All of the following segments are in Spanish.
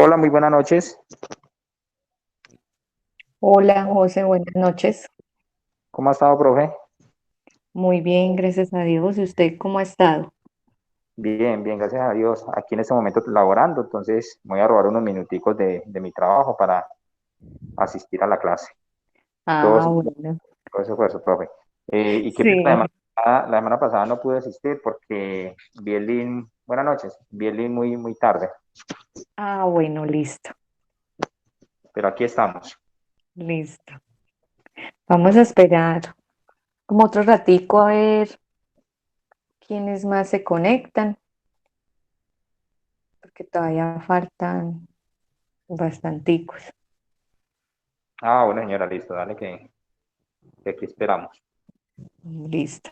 Hola, muy buenas noches. Hola, José, buenas noches. ¿Cómo ha estado, profe? Muy bien, gracias a Dios. ¿Y usted cómo ha estado? Bien, bien, gracias a Dios. Aquí en este momento laborando, entonces me voy a robar unos minuticos de mi trabajo para asistir a la clase. Todo, Ah, bueno. todo ese esfuerzo, profe. Y qué pena, Sí. la semana pasada no pude asistir porque vi el link, buenas noches, vi el link muy, muy tarde, Ah, bueno, listo, pero aquí estamos. listo. Vamos a esperar como otro ratico a ver quiénes más se conectan, porque todavía faltan bastanticos. Bueno, señora, listo, dale que aquí esperamos. Listo.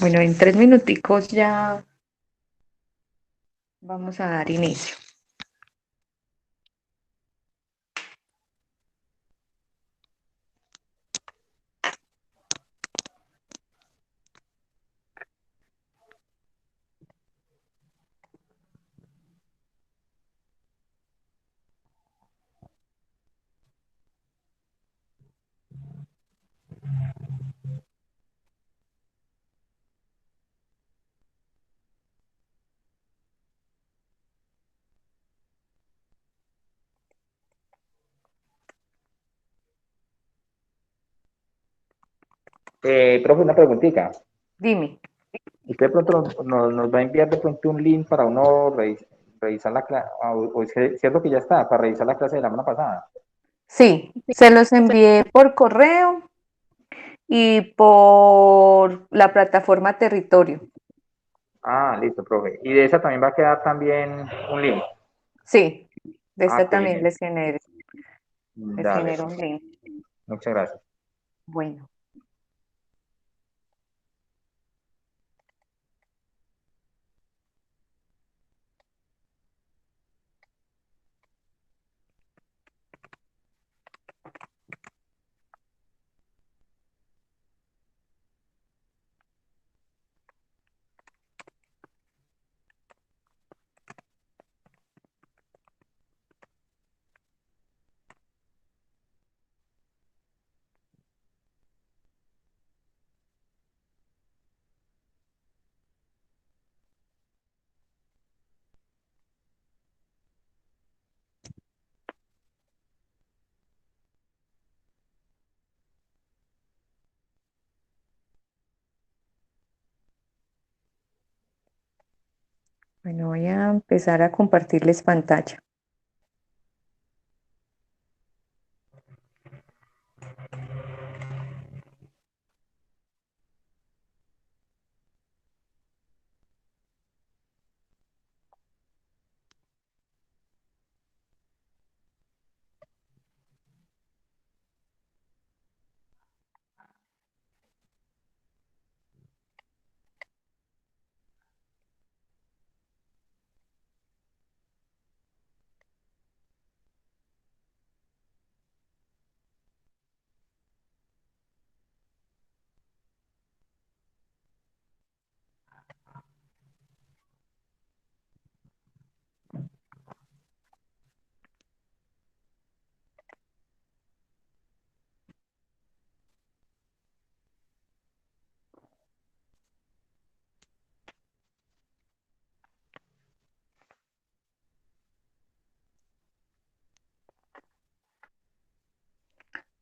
Bueno, en 3 minuticos ya vamos a dar inicio. Profe, una preguntita. Dime. ¿Usted de pronto nos va a enviar de pronto un link para uno revisar la clase? ¿O es cierto que ya está, para revisar la clase de la semana pasada? Sí, se los envié por correo y por la plataforma Territorio. Listo, profe. Y de esa también va a quedar también un link. Sí, de esta Qué también bien. les Dale, genero un link. muchas gracias. Bueno, bueno, voy a empezar a compartirles pantalla.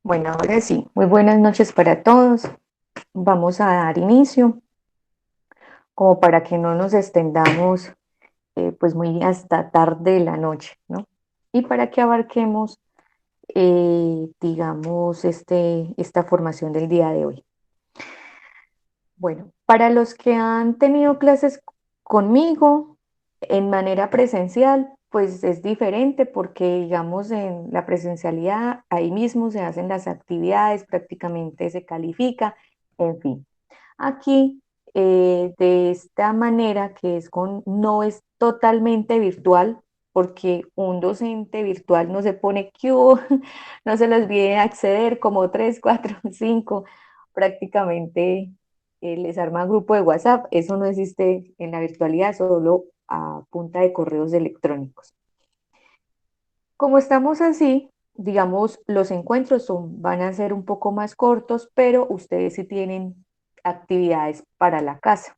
Bueno, ahora sí, muy buenas noches para todos. Vamos a dar inicio, como para que no nos extendamos pues muy hasta tarde de la noche, ¿no? Y para que abarquemos, digamos, esta formación del día de hoy. Bueno, para los que han tenido clases conmigo en manera presencial, pues es diferente porque, digamos, en la presencialidad ahí mismo se hacen las actividades, prácticamente se califica, en fin. Aquí, de esta manera que no es totalmente virtual, porque un docente virtual no se pone Q, no se les olvide acceder como 3, 4, 5, prácticamente les arma grupo de WhatsApp. Eso no existe en la virtualidad, solo a punta de correos electrónicos. Como estamos así, digamos, los encuentros van a ser un poco más cortos, pero ustedes sí tienen actividades para la casa.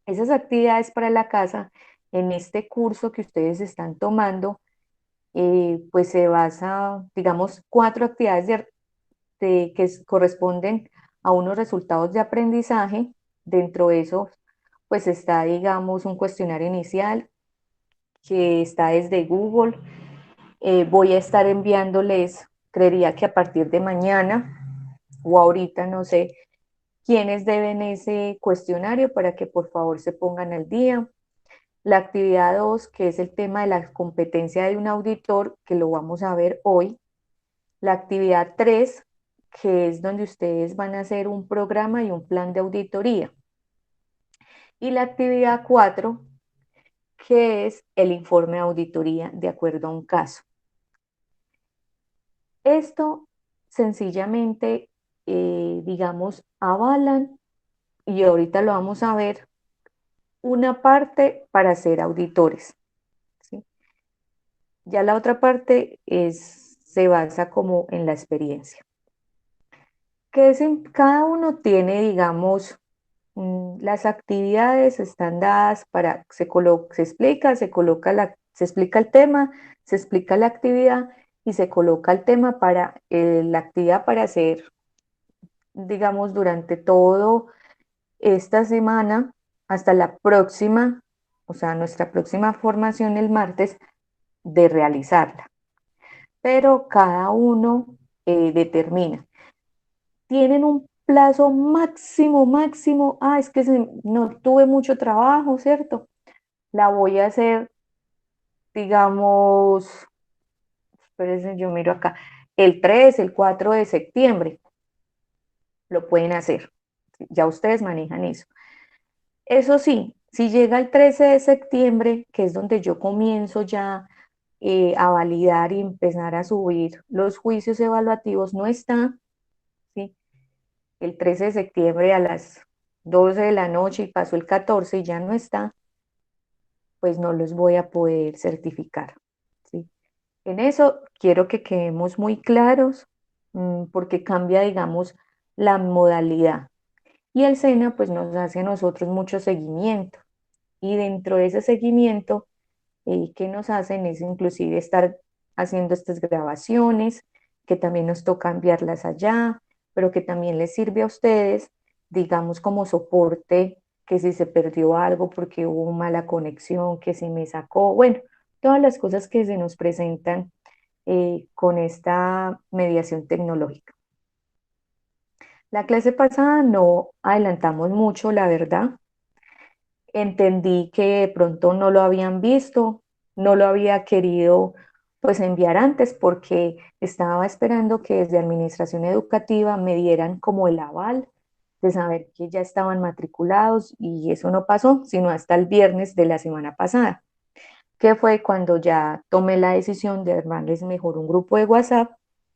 Esas actividades para la casa, en este curso que ustedes están tomando, pues se basa, digamos, 4 actividades corresponden a unos resultados de aprendizaje. Dentro de esos, pues está, digamos, un cuestionario inicial que está desde Google. Voy a estar enviándoles, creería que a partir de mañana o ahorita, no sé, quiénes deben ese cuestionario para que por favor se pongan al día. La actividad 2, que es el tema de la competencia de un auditor, que lo vamos a ver hoy. La actividad 3, que es donde ustedes van a hacer un programa y un plan de auditoría. Y la actividad 4, que es el informe de auditoría de acuerdo a un caso. Esto sencillamente, digamos, avalan, y ahorita lo vamos a ver, una parte para ser auditores, ¿sí? Ya la otra parte se basa como en la experiencia. Cada uno tiene, digamos, las actividades están dadas para, se explica, se explica el tema, se explica la actividad y se coloca el tema para la actividad para hacer, digamos, durante todo esta semana hasta la próxima, o sea, nuestra próxima formación el martes, de realizarla. Pero cada uno determina. Tienen un plazo máximo, máximo. Es que no tuve mucho trabajo, ¿cierto? La voy a hacer, digamos, espérense, yo miro acá, el 3, el 4 de septiembre. Lo pueden hacer. Ya ustedes manejan eso. Eso sí, si llega el 13 de septiembre, que es donde yo comienzo ya a validar y empezar a subir los juicios evaluativos, no está, ¿sí? El 13 de septiembre a las 12 de la noche y pasó el 14 y ya no está, pues no los voy a poder certificar, ¿sí? En eso quiero que quedemos muy claros, porque cambia, digamos, la modalidad. Y el SENA pues nos hace a nosotros mucho seguimiento. Y dentro de ese seguimiento que nos hacen es inclusive estar haciendo estas grabaciones, que también nos toca enviarlas allá, pero que también les sirve a ustedes, digamos, como soporte, que si se perdió algo porque hubo mala conexión, que si me sacó, bueno, todas las cosas que se nos presentan con esta mediación tecnológica. La clase pasada no adelantamos mucho, la verdad. Entendí que de pronto no lo habían visto, no lo había querido pues enviar antes porque estaba esperando que desde administración educativa me dieran como el aval de saber que ya estaban matriculados, y eso no pasó sino hasta el viernes de la semana pasada, que fue cuando ya tomé la decisión de armarles mejor un grupo de WhatsApp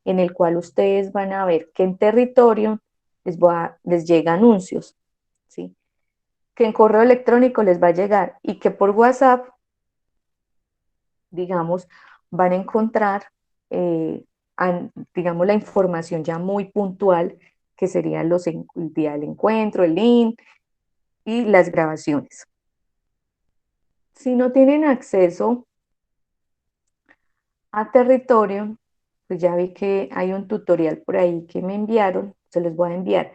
en el cual ustedes van a ver que en territorio les llega anuncios, ¿sí? Que en correo electrónico les va a llegar y que por WhatsApp, digamos, van a encontrar, digamos, la información ya muy puntual, que serían el día del encuentro, el link y las grabaciones. Si no tienen acceso a territorio, pues ya vi que hay un tutorial por ahí que me enviaron, se los voy a enviar.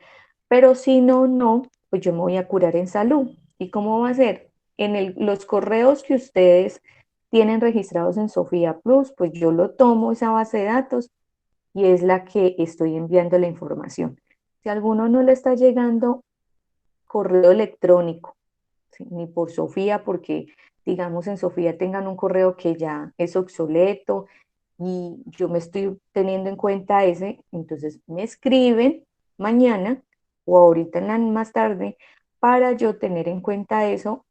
Pero si no, no, pues yo me voy a curar en salud. ¿Y cómo va a ser? Los correos que ustedes tienen registrados en Sofía Plus, pues yo lo tomo esa base de datos y es la que estoy enviando la información. Si a alguno no le está llegando correo electrónico, ¿sí? Ni por Sofía, porque digamos en Sofía tengan un correo que ya es obsoleto y yo me estoy teniendo en cuenta ese, entonces me escriben mañana o ahorita más tarde para yo tener en cuenta eso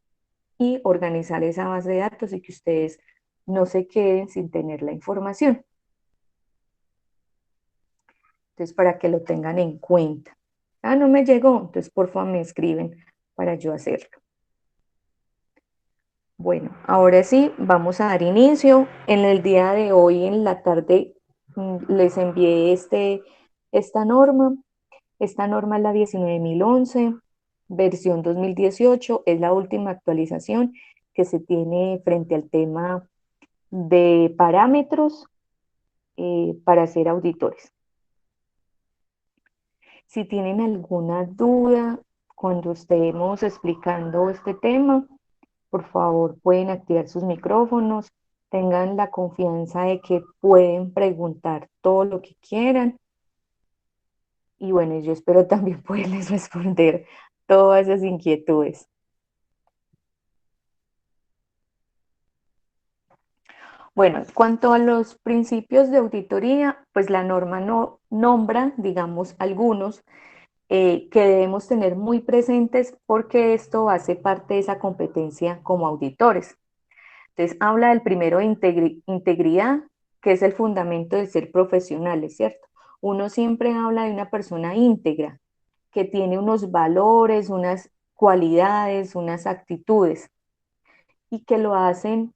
y organizar esa base de datos y que ustedes no se queden sin tener la información. Entonces, para que lo tengan en cuenta. Ah, no me llegó, entonces por favor me escriben para yo hacerlo. Bueno, ahora sí, vamos a dar inicio. En el día de hoy, en la tarde, les envié esta norma. Esta norma es la 19.011, versión 2018, es la última actualización que se tiene frente al tema de parámetros para ser auditores. Si tienen alguna duda cuando estemos explicando este tema, por favor pueden activar sus micrófonos, tengan la confianza de que pueden preguntar todo lo que quieran. Y bueno, yo espero también poderles responder todas esas inquietudes. Bueno, en cuanto a los principios de auditoría, pues la norma no nombra, digamos, algunos que debemos tener muy presentes porque esto hace parte de esa competencia como auditores. Entonces, habla del primero de integridad, que es el fundamento de ser profesionales, ¿cierto? Uno siempre habla de una persona íntegra, que tiene unos valores, unas cualidades, unas actitudes y que lo hacen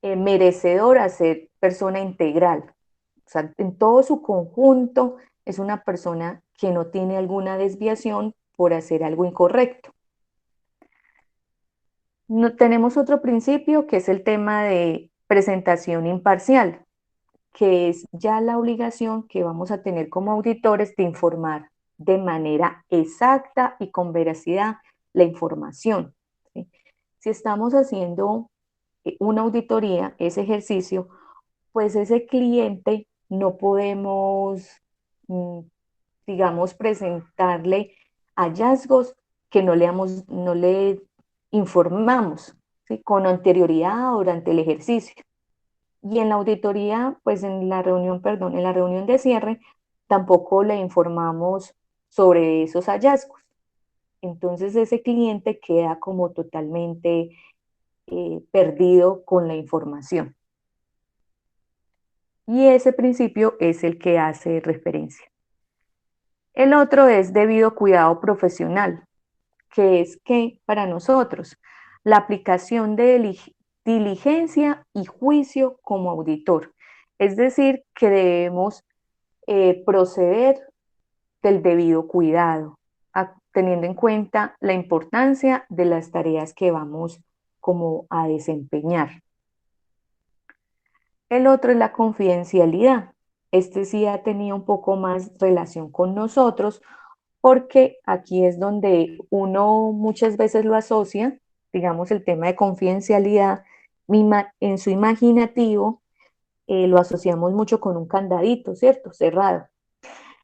merecedor a ser persona integral. O sea, en todo su conjunto es una persona que no tiene alguna desviación por hacer algo incorrecto. No, tenemos otro principio que es el tema de presentación imparcial, que es ya la obligación que vamos a tener como auditores de informar de manera exacta y con veracidad la información, ¿sí? Si estamos haciendo una auditoría, ese ejercicio, pues ese cliente no podemos, mm, digamos, presentarle hallazgos que no le informamos, ¿sí? Con anterioridad durante el ejercicio. Y en la auditoría, pues en la reunión, perdón, en la reunión de cierre, tampoco le informamos sobre esos hallazgos. Entonces ese cliente queda como totalmente perdido con la información. Y ese principio es el que hace referencia. El otro es debido cuidado profesional, que es que para nosotros la aplicación de diligencia y juicio como auditor. Es decir, que debemos proceder del debido cuidado, teniendo en cuenta la importancia de las tareas que vamos como a desempeñar. El otro es la confidencialidad. Este sí ha tenido un poco más relación con nosotros porque aquí es donde uno muchas veces lo asocia, digamos, el tema de confidencialidad, en su imaginativo lo asociamos mucho con un candadito, ¿cierto? Cerrado.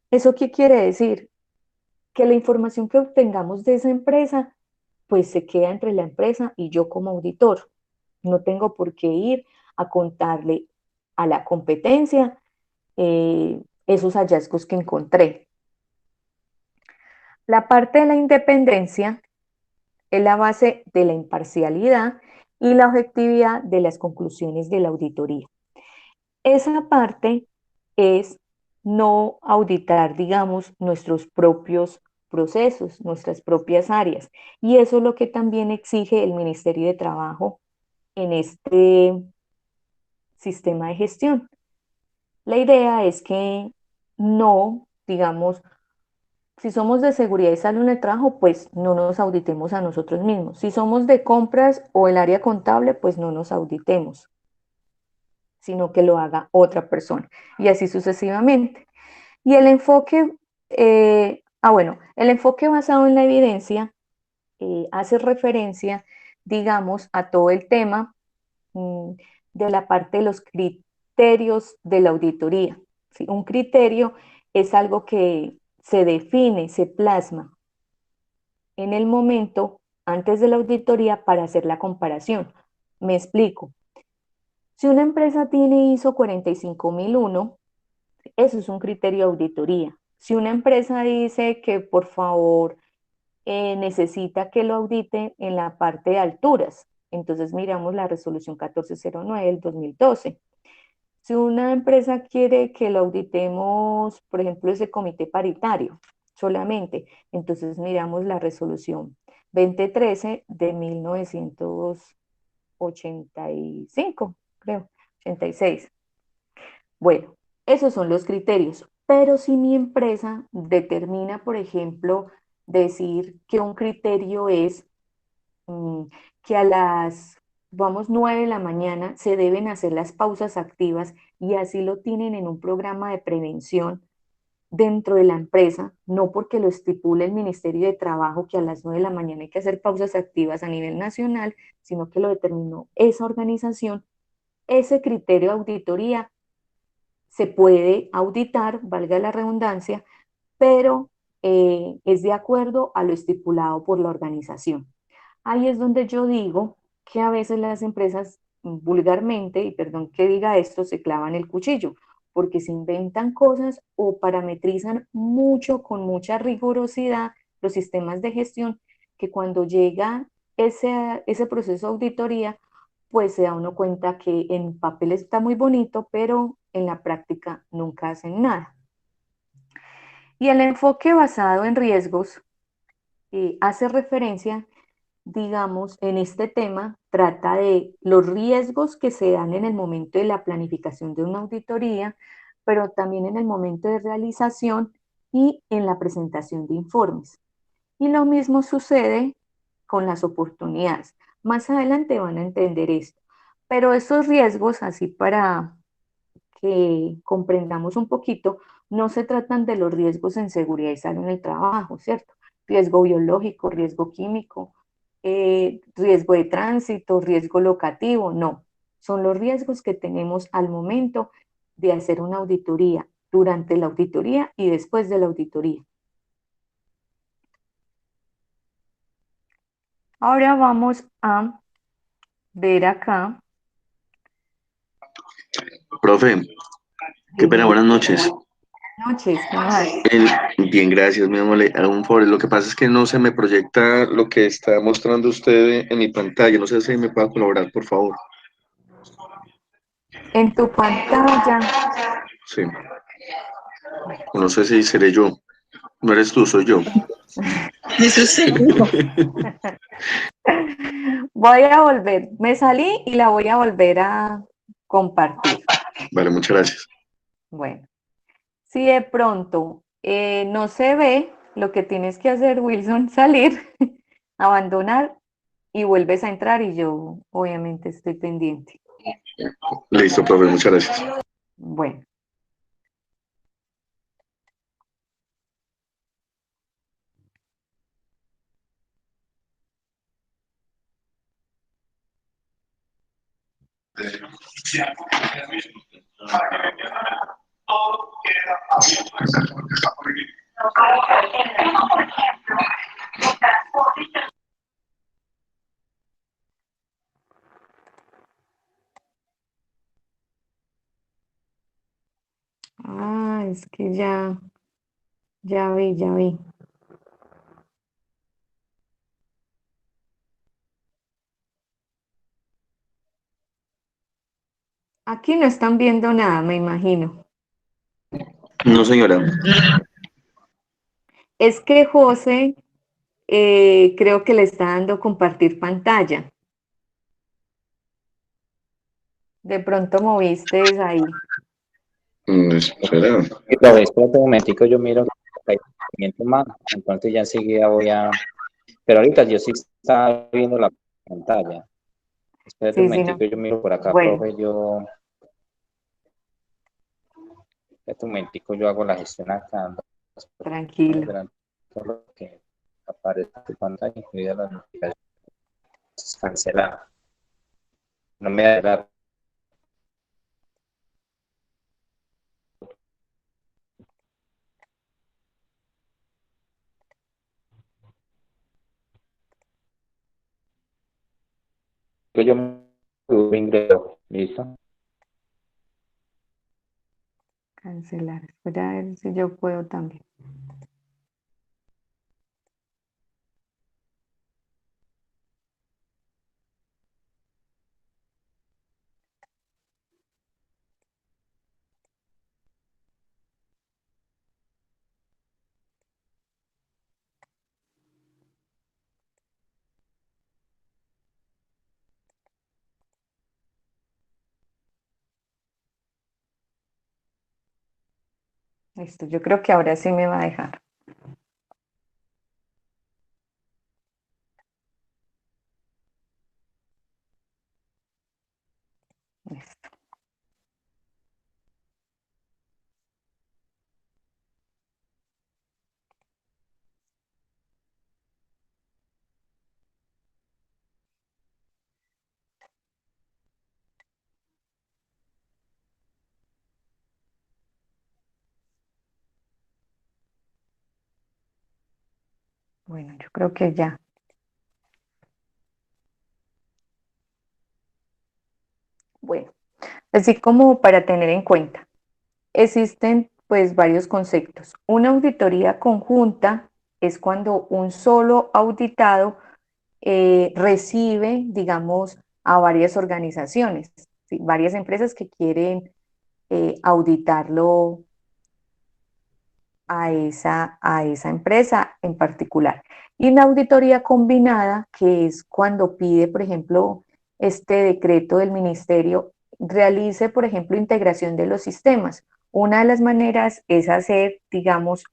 ¿Eso qué quiere decir? Que la información que obtengamos de esa empresa, pues se queda entre la empresa y yo como auditor. No tengo por qué ir a contarle a la competencia esos hallazgos que encontré. La parte de la independencia es la base de la imparcialidad y la objetividad de las conclusiones de la auditoría. Esa parte es no auditar, digamos, nuestros propios procesos, nuestras propias áreas. Y eso es lo que también exige el Ministerio de Trabajo en este sistema de gestión. La idea es que no, digamos, si somos de seguridad y salud en el trabajo, pues no nos auditemos a nosotros mismos. Si somos de compras o el área contable, pues no nos auditemos. sino que lo haga otra persona, y así sucesivamente. Y el enfoque, el enfoque basado en la evidencia hace referencia, digamos, a todo el tema mm, de la parte de los criterios de la auditoría. ¿Sí? Un criterio es algo que se define, se plasma en el momento antes de la auditoría para hacer la comparación. Me explico. Si una empresa tiene ISO 45001, eso es un criterio de auditoría. Si una empresa dice que por favor necesita que lo audite en la parte de alturas, entonces miramos la resolución 1409 del 2012. Si una empresa quiere que lo auditemos, por ejemplo, ese comité paritario solamente, entonces miramos la resolución 2013 de 1985, creo, 86. Bueno, esos son los criterios. Pero si mi empresa determina, por ejemplo, decir que un criterio es mm, que a las, vamos, 9 de la mañana se deben hacer las pausas activas y así lo tienen en un programa de prevención dentro de la empresa, no porque lo estipule el Ministerio de Trabajo que a las 9 de la mañana hay que hacer pausas activas a nivel nacional, sino que lo determinó esa organización. Ese criterio de auditoría se puede auditar, valga la redundancia, pero es de acuerdo a lo estipulado por la organización. Ahí es donde yo digo que a veces las empresas vulgarmente, y perdón que diga esto, se clavan el cuchillo, porque se inventan cosas o parametrizan mucho, con mucha rigurosidad, los sistemas de gestión, que cuando llega ese proceso de auditoría, pues se da uno cuenta que en papel está muy bonito, pero en la práctica nunca hacen nada. Y el enfoque basado en riesgos hace referencia, digamos, en este tema, trata de los riesgos que se dan en el momento de la planificación de una auditoría, pero también en el momento de realización y en la presentación de informes. Y lo mismo sucede con las oportunidades. Más adelante van a entender esto. Pero esos riesgos, así para que comprendamos un poquito, no se tratan de los riesgos en seguridad y salud en el trabajo, ¿cierto? Riesgo biológico, riesgo químico, riesgo de tránsito, riesgo locativo, no. Son los riesgos que tenemos al momento de hacer una auditoría, durante la auditoría y después de la auditoría. Ahora vamos a ver acá. Profe, qué pena, Dime, buenas noches. buenas noches, ¿cómo vas? Bien, gracias, mi amor. Hago un favor. Lo que pasa es que no se me proyecta lo que está mostrando usted en mi pantalla. No sé si me puede colaborar, por favor. En tu pantalla. Sí. No sé si seré yo. No eres tú, soy yo. Eso seguro. Voy a volver, me salí y la voy a volver a compartir. Vale, muchas gracias. Bueno, si de pronto no se ve, lo que tienes que hacer, Wilson, salir, abandonar y vuelves a entrar y yo obviamente estoy pendiente. Listo, profe, muchas gracias. Bueno, es que ya vi, ya vi. Aquí no están viendo nada, me imagino. No, señora. Es que José creo que le está dando compartir pantalla. De pronto moviste ahí. Espera. Y profe, espérate un momentico, yo miro que hay movimiento más, entonces ya enseguida voy a... Pero ahorita yo sí estaba viendo la pantalla. Espérate un Sí, sí, no. momentico, yo miro por acá, Bueno, profe, yo... este momentico yo hago la gestión acá, Tranquilo. todo lo que aparece en tu pantalla, incluidas las notificaciones canceladas. No me da que yo me ingreso, ¿listo? Cancelar. Espera a ver si yo puedo también. Listo, yo creo que ahora sí me va a dejar. Listo. Bueno, yo creo que ya. Bueno, así como para tener en cuenta, existen pues varios conceptos. Una auditoría conjunta es cuando un solo auditado recibe, digamos, a varias organizaciones, ¿sí? Varias empresas que quieren auditarlo a esa empresa en particular. Y una auditoría combinada, que es cuando pide, por ejemplo, este decreto del ministerio, realice, por ejemplo, integración de los sistemas. Una de las maneras es hacer, digamos,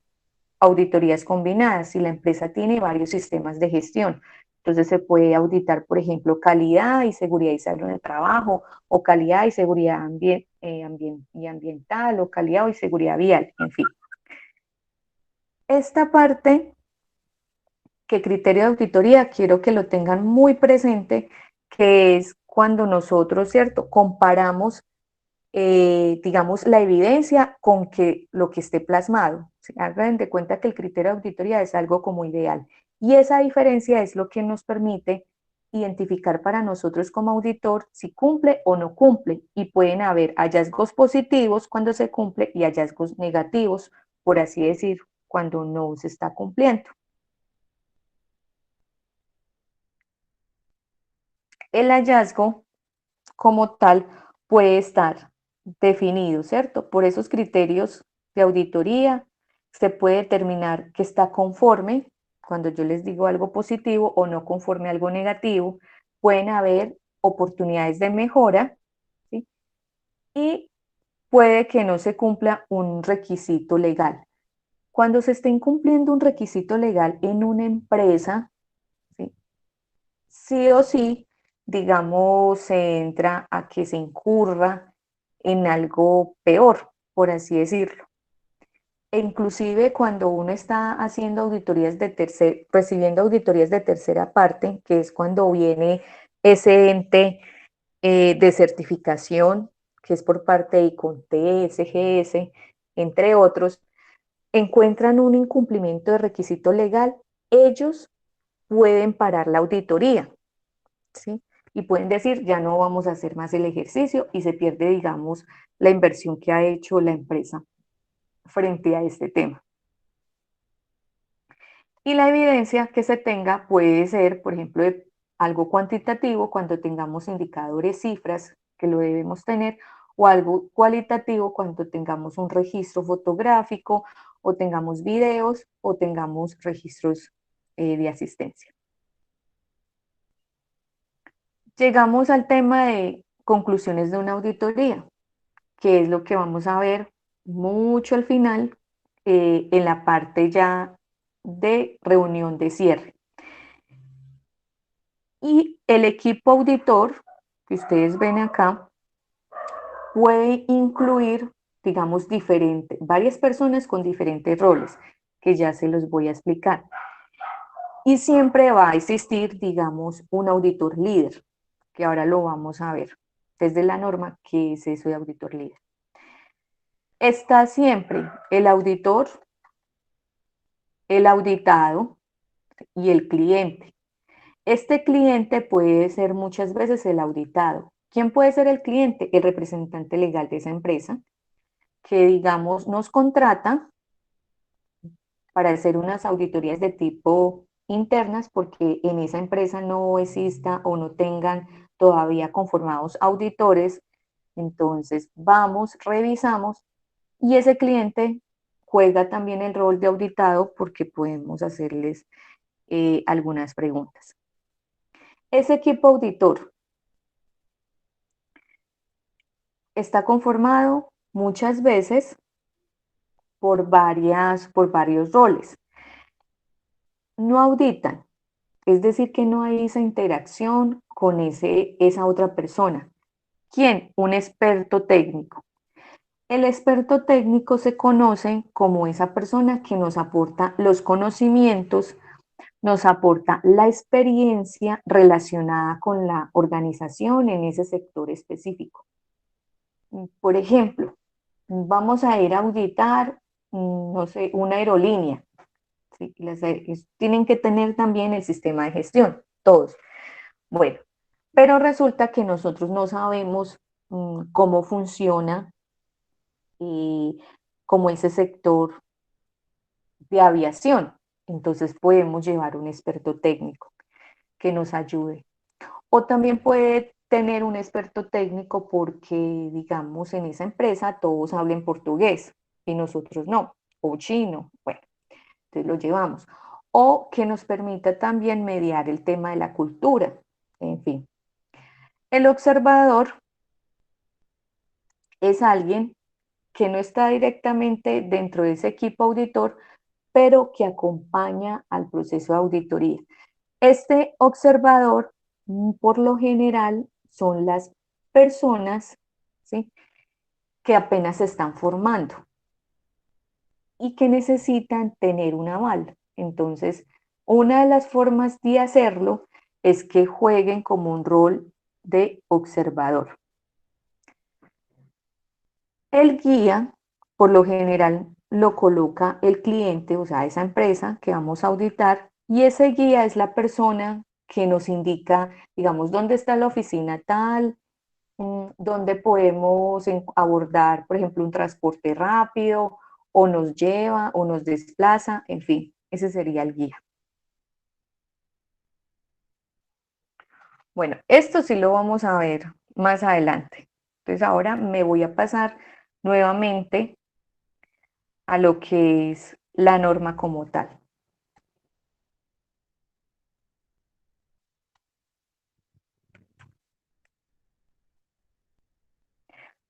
auditorías combinadas, si la empresa tiene varios sistemas de gestión. Entonces se puede auditar, por ejemplo, calidad y seguridad y salud en el trabajo, o calidad y seguridad ambiental, o calidad y seguridad vial, en fin. Esta parte, que criterio de auditoría, quiero que lo tengan muy presente, que es cuando nosotros, ¿cierto?, comparamos, digamos, la evidencia con que lo que esté plasmado. ¿Sí? Hagan de cuenta que el criterio de auditoría es algo como ideal. Y esa diferencia es lo que nos permite identificar para nosotros como auditor si cumple o no cumple. Y pueden haber hallazgos positivos cuando se cumple y hallazgos negativos, por así decir, cuando no se está cumpliendo. El hallazgo como tal puede estar definido, ¿cierto? Por esos criterios de auditoría se puede determinar que está conforme, cuando yo les digo algo positivo, o no conforme a algo negativo. Pueden haber oportunidades de mejora, ¿sí? Y puede que no se cumpla un requisito legal. Cuando se esté incumpliendo un requisito legal en una empresa, ¿sí?, sí o sí, digamos, se entra a que se incurra en algo peor, por así decirlo. E inclusive cuando uno está haciendo auditorías recibiendo auditorías de tercera parte, que es cuando viene ese ente de certificación, que es por parte de ICONTE, SGS, entre otros, encuentran un incumplimiento de requisito legal, ellos pueden parar la auditoría, ¿sí? Y pueden decir, ya no vamos a hacer más el ejercicio, y se pierde, digamos, la inversión que ha hecho la empresa frente a este tema. Y la evidencia que se tenga puede ser, por ejemplo, de algo cuantitativo cuando tengamos indicadores, cifras, que lo debemos tener, o algo cualitativo cuando tengamos un registro fotográfico, o tengamos videos, o tengamos registros de asistencia. Llegamos al tema de conclusiones de una auditoría, que es lo que vamos a ver mucho al final, en la parte ya de reunión de cierre. Y el equipo auditor, que ustedes ven acá, puede incluir, digamos, varias personas con diferentes roles, que ya se los voy a explicar. Y siempre va a existir, digamos, un auditor líder, que ahora lo vamos a ver desde la norma, que es eso de auditor líder. Está siempre el auditor, el auditado y el cliente. Este cliente puede ser muchas veces el auditado. ¿Quién puede ser el cliente? El representante legal de esa empresa, que digamos nos contrata para hacer unas auditorías de tipo internas porque en esa empresa no exista o no tengan todavía conformados auditores. Entonces vamos, revisamos y ese cliente juega también el rol de auditado porque podemos hacerles algunas preguntas. Ese equipo auditor está conformado muchas veces por varios roles. No auditan, es decir, que no hay esa interacción con esa otra persona. ¿Quién? Un experto técnico. El experto técnico se conoce como esa persona que nos aporta los conocimientos, nos aporta la experiencia relacionada con la organización en ese sector específico. Por ejemplo, vamos a ir a auditar, no sé, una aerolínea. ¿Sí? Tienen que tener también el sistema de gestión, todos. Bueno, pero resulta que nosotros no sabemos cómo funciona y cómo ese sector de aviación. Entonces podemos llevar un experto técnico que nos ayude. O también puede tener un experto técnico porque, digamos, en esa empresa todos hablen portugués y nosotros no, o chino, bueno, entonces lo llevamos. O que nos permita también mediar el tema de la cultura, en fin. El observador es alguien que no está directamente dentro de ese equipo auditor, pero que acompaña al proceso de auditoría. Este observador, por lo general, son las personas, ¿sí?, que apenas se están formando y que necesitan tener un aval. Entonces, una de las formas de hacerlo es que jueguen como un rol de observador. El guía, por lo general, lo coloca el cliente, o sea, esa empresa que vamos a auditar, y ese guía es la persona que nos indica, digamos, dónde está la oficina tal, dónde podemos abordar, por ejemplo, un transporte rápido, o nos lleva, o nos desplaza, en fin, ese sería el guía. Bueno, esto sí lo vamos a ver más adelante. Entonces ahora me voy a pasar nuevamente a lo que es la norma como tal.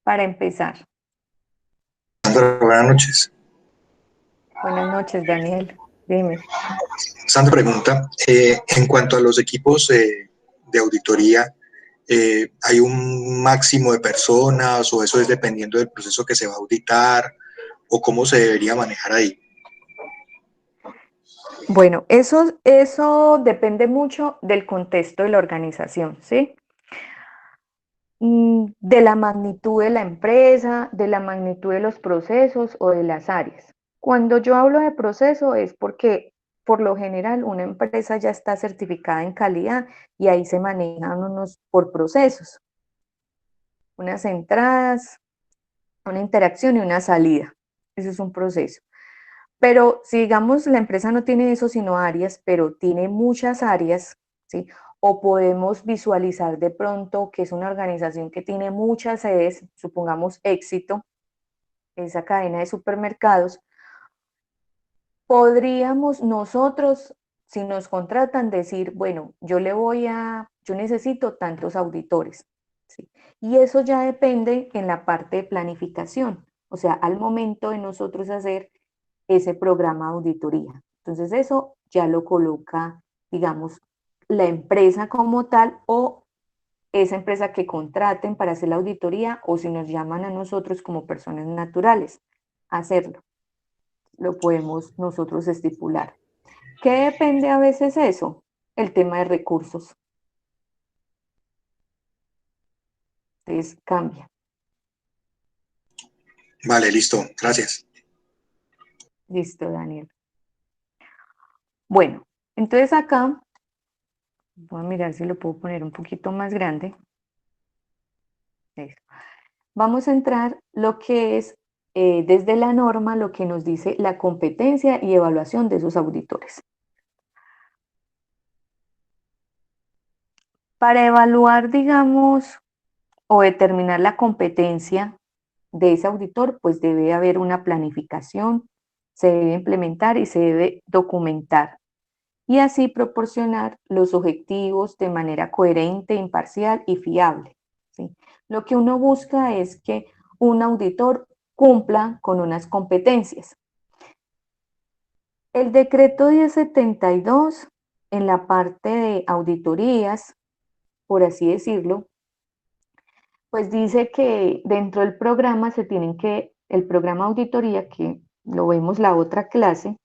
Para empezar, Sandra, buenas noches. buenas noches, Daniel. Dime. Sandra pregunta, en cuanto a los equipos de auditoría, ¿hay un máximo de personas o eso es dependiendo del proceso que se va a auditar o cómo se debería manejar ahí? Bueno, eso depende mucho del contexto de la organización, ¿sí? De la magnitud de la empresa, de la magnitud de los procesos o de las áreas. Cuando yo hablo de proceso es porque por lo general una empresa ya está certificada en calidad y ahí se manejan unos por procesos, unas entradas, una interacción y una salida. Eso es un proceso. Pero si digamos la empresa no tiene eso sino áreas, pero tiene muchas áreas, ¿sí? O podemos visualizar de pronto que es una organización que tiene muchas sedes, supongamos Éxito, esa cadena de supermercados, podríamos nosotros, si nos contratan, decir, bueno, yo necesito tantos auditores, ¿sí? Y eso ya depende en la parte de planificación, o sea, al momento de nosotros hacer ese programa de auditoría. Entonces eso ya lo coloca, digamos, la empresa como tal o esa empresa que contraten para hacer la auditoría o si nos llaman a nosotros como personas naturales a hacerlo. Lo podemos nosotros estipular. ¿Qué depende a veces eso? El tema de recursos. Entonces cambia. Vale, listo, gracias. Listo, Daniel. Bueno, entonces acá, voy a mirar si lo puedo poner un poquito más grande. Eso. Vamos a entrar lo que es desde la norma, lo que nos dice la competencia y evaluación de esos auditores. Para evaluar, digamos, o determinar la competencia de ese auditor, pues debe haber una planificación, se debe implementar y se debe documentar y así proporcionar los objetivos de manera coherente, imparcial y fiable, ¿sí? Lo que uno busca es que un auditor cumpla con unas competencias. El decreto 1072 en la parte de auditorías, por así decirlo, pues dice que dentro del programa se tienen que, el programa auditoría, que lo vemos la otra clase,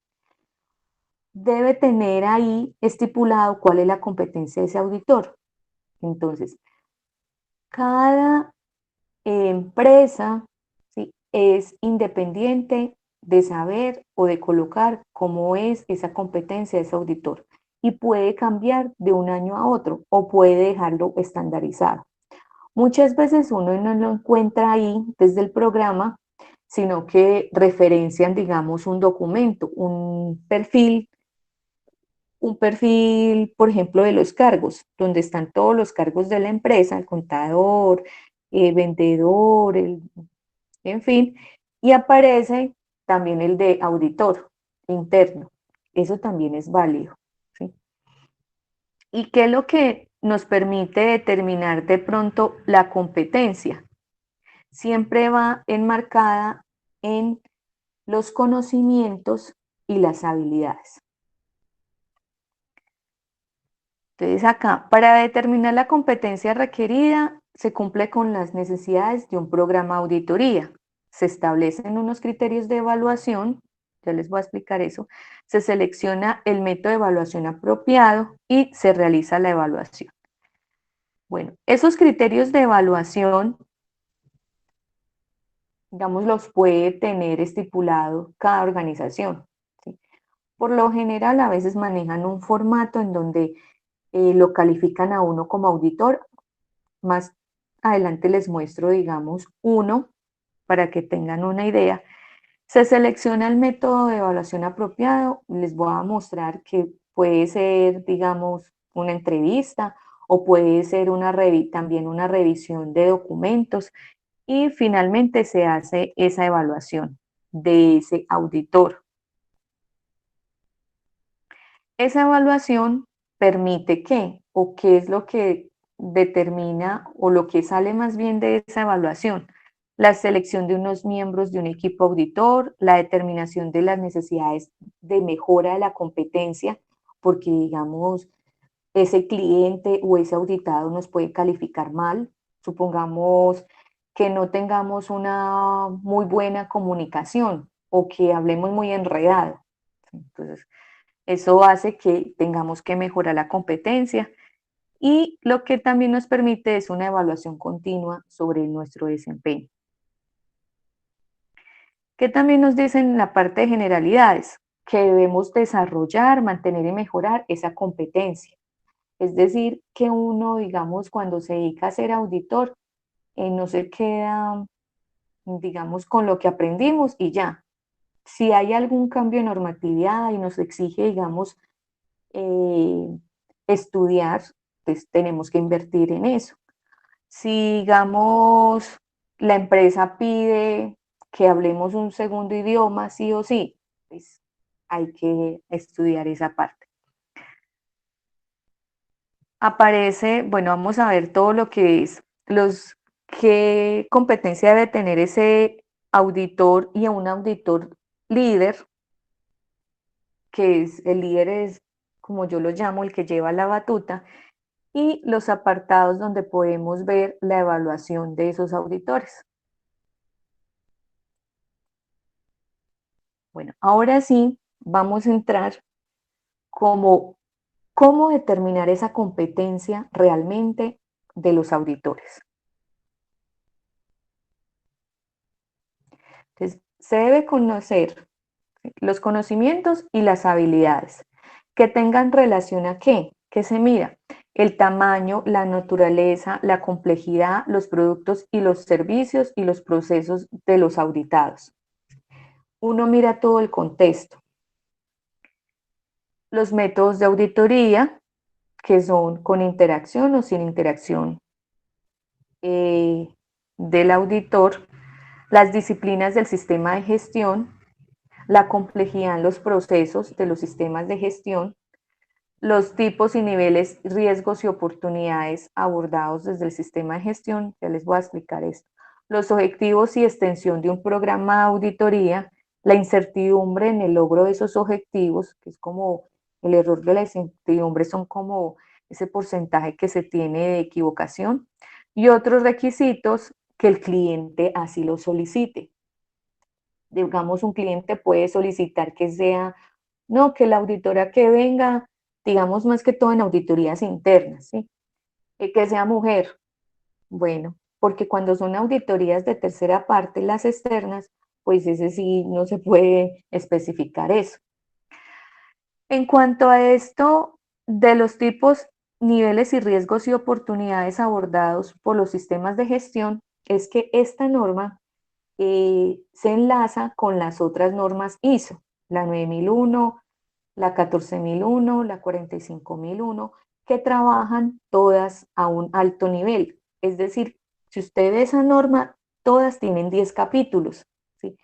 debe tener ahí estipulado cuál es la competencia de ese auditor. Entonces, cada empresa, ¿sí?, es independiente de saber o de colocar cómo es esa competencia de ese auditor y puede cambiar de un año a otro o puede dejarlo estandarizado. Muchas veces uno no lo encuentra ahí desde el programa, sino que referencian, digamos, un documento, un perfil, por ejemplo, de los cargos, donde están todos los cargos de la empresa, el contador, vendedor, en fin, y aparece también el de auditor interno. Eso también es válido, ¿sí? ¿Y qué es lo que nos permite determinar de pronto la competencia? Siempre va enmarcada en los conocimientos y las habilidades. Entonces acá, para determinar la competencia requerida, se cumple con las necesidades de un programa de auditoría. Se establecen unos criterios de evaluación, ya les voy a explicar eso. Se selecciona el método de evaluación apropiado y se realiza la evaluación. Bueno, esos criterios de evaluación, digamos, los puede tener estipulado cada organización, ¿sí? Por lo general, a veces manejan un formato en donde lo califican a uno como auditor. Más adelante les muestro, digamos, uno para que tengan una idea. Se selecciona el método de evaluación apropiado. Les voy a mostrar que puede ser, digamos, una entrevista o puede ser también una revisión de documentos y finalmente se hace esa evaluación de ese auditor. Esa evaluación permite qué o qué es lo que determina o lo que sale más bien de esa evaluación. La selección de unos miembros de un equipo auditor, la determinación de las necesidades de mejora de la competencia, porque digamos, ese cliente o ese auditado nos puede calificar mal. Supongamos que no tengamos una muy buena comunicación o que hablemos muy enredado. Entonces, eso hace que tengamos que mejorar la competencia y lo que también nos permite es una evaluación continua sobre nuestro desempeño. ¿Qué también nos dicen en la parte de generalidades? Que debemos desarrollar, mantener y mejorar esa competencia. Es decir, que uno, digamos, cuando se dedica a ser auditor, no se queda, digamos, con lo que aprendimos y ya. Si hay algún cambio de normatividad y nos exige, digamos, estudiar, pues tenemos que invertir en eso. Si, digamos, la empresa pide que hablemos un segundo idioma, sí o sí, pues hay que estudiar esa parte. Aparece, bueno, vamos a ver todo lo que es, qué competencia debe tener ese auditor y a un auditor líder, que es, el líder es, como yo lo llamo, el que lleva la batuta, y los apartados donde podemos ver la evaluación de esos auditores. Bueno, ahora sí vamos a entrar como cómo determinar esa competencia realmente de los auditores. Entonces, se debe conocer los conocimientos y las habilidades que tengan relación a qué, que se mira el tamaño, la naturaleza, la complejidad, los productos y los servicios y los procesos de los auditados. Uno mira todo el contexto. Los métodos de auditoría, que son con interacción o sin interacción del auditor, las disciplinas del sistema de gestión, la complejidad en los procesos de los sistemas de gestión, los tipos y niveles, riesgos y oportunidades abordados desde el sistema de gestión, ya les voy a explicar esto, los objetivos y extensión de un programa de auditoría, la incertidumbre en el logro de esos objetivos, que es como el error de la incertidumbre, son como ese porcentaje que se tiene de equivocación, y otros requisitos que el cliente así lo solicite. Digamos, un cliente puede solicitar que sea, no, que la auditora que venga, digamos más que todo en auditorías internas, ¿sí? Que sea mujer. Bueno, porque cuando son auditorías de tercera parte, las externas, pues ese sí no se puede especificar eso. En cuanto a esto de los tipos, niveles y riesgos y oportunidades abordados por los sistemas de gestión, es que esta norma se enlaza con las otras normas ISO, la 9001, la 14001, la 45001, que trabajan todas a un alto nivel. Es decir, si usted ve esa norma, todas tienen 10 capítulos, ¿sí?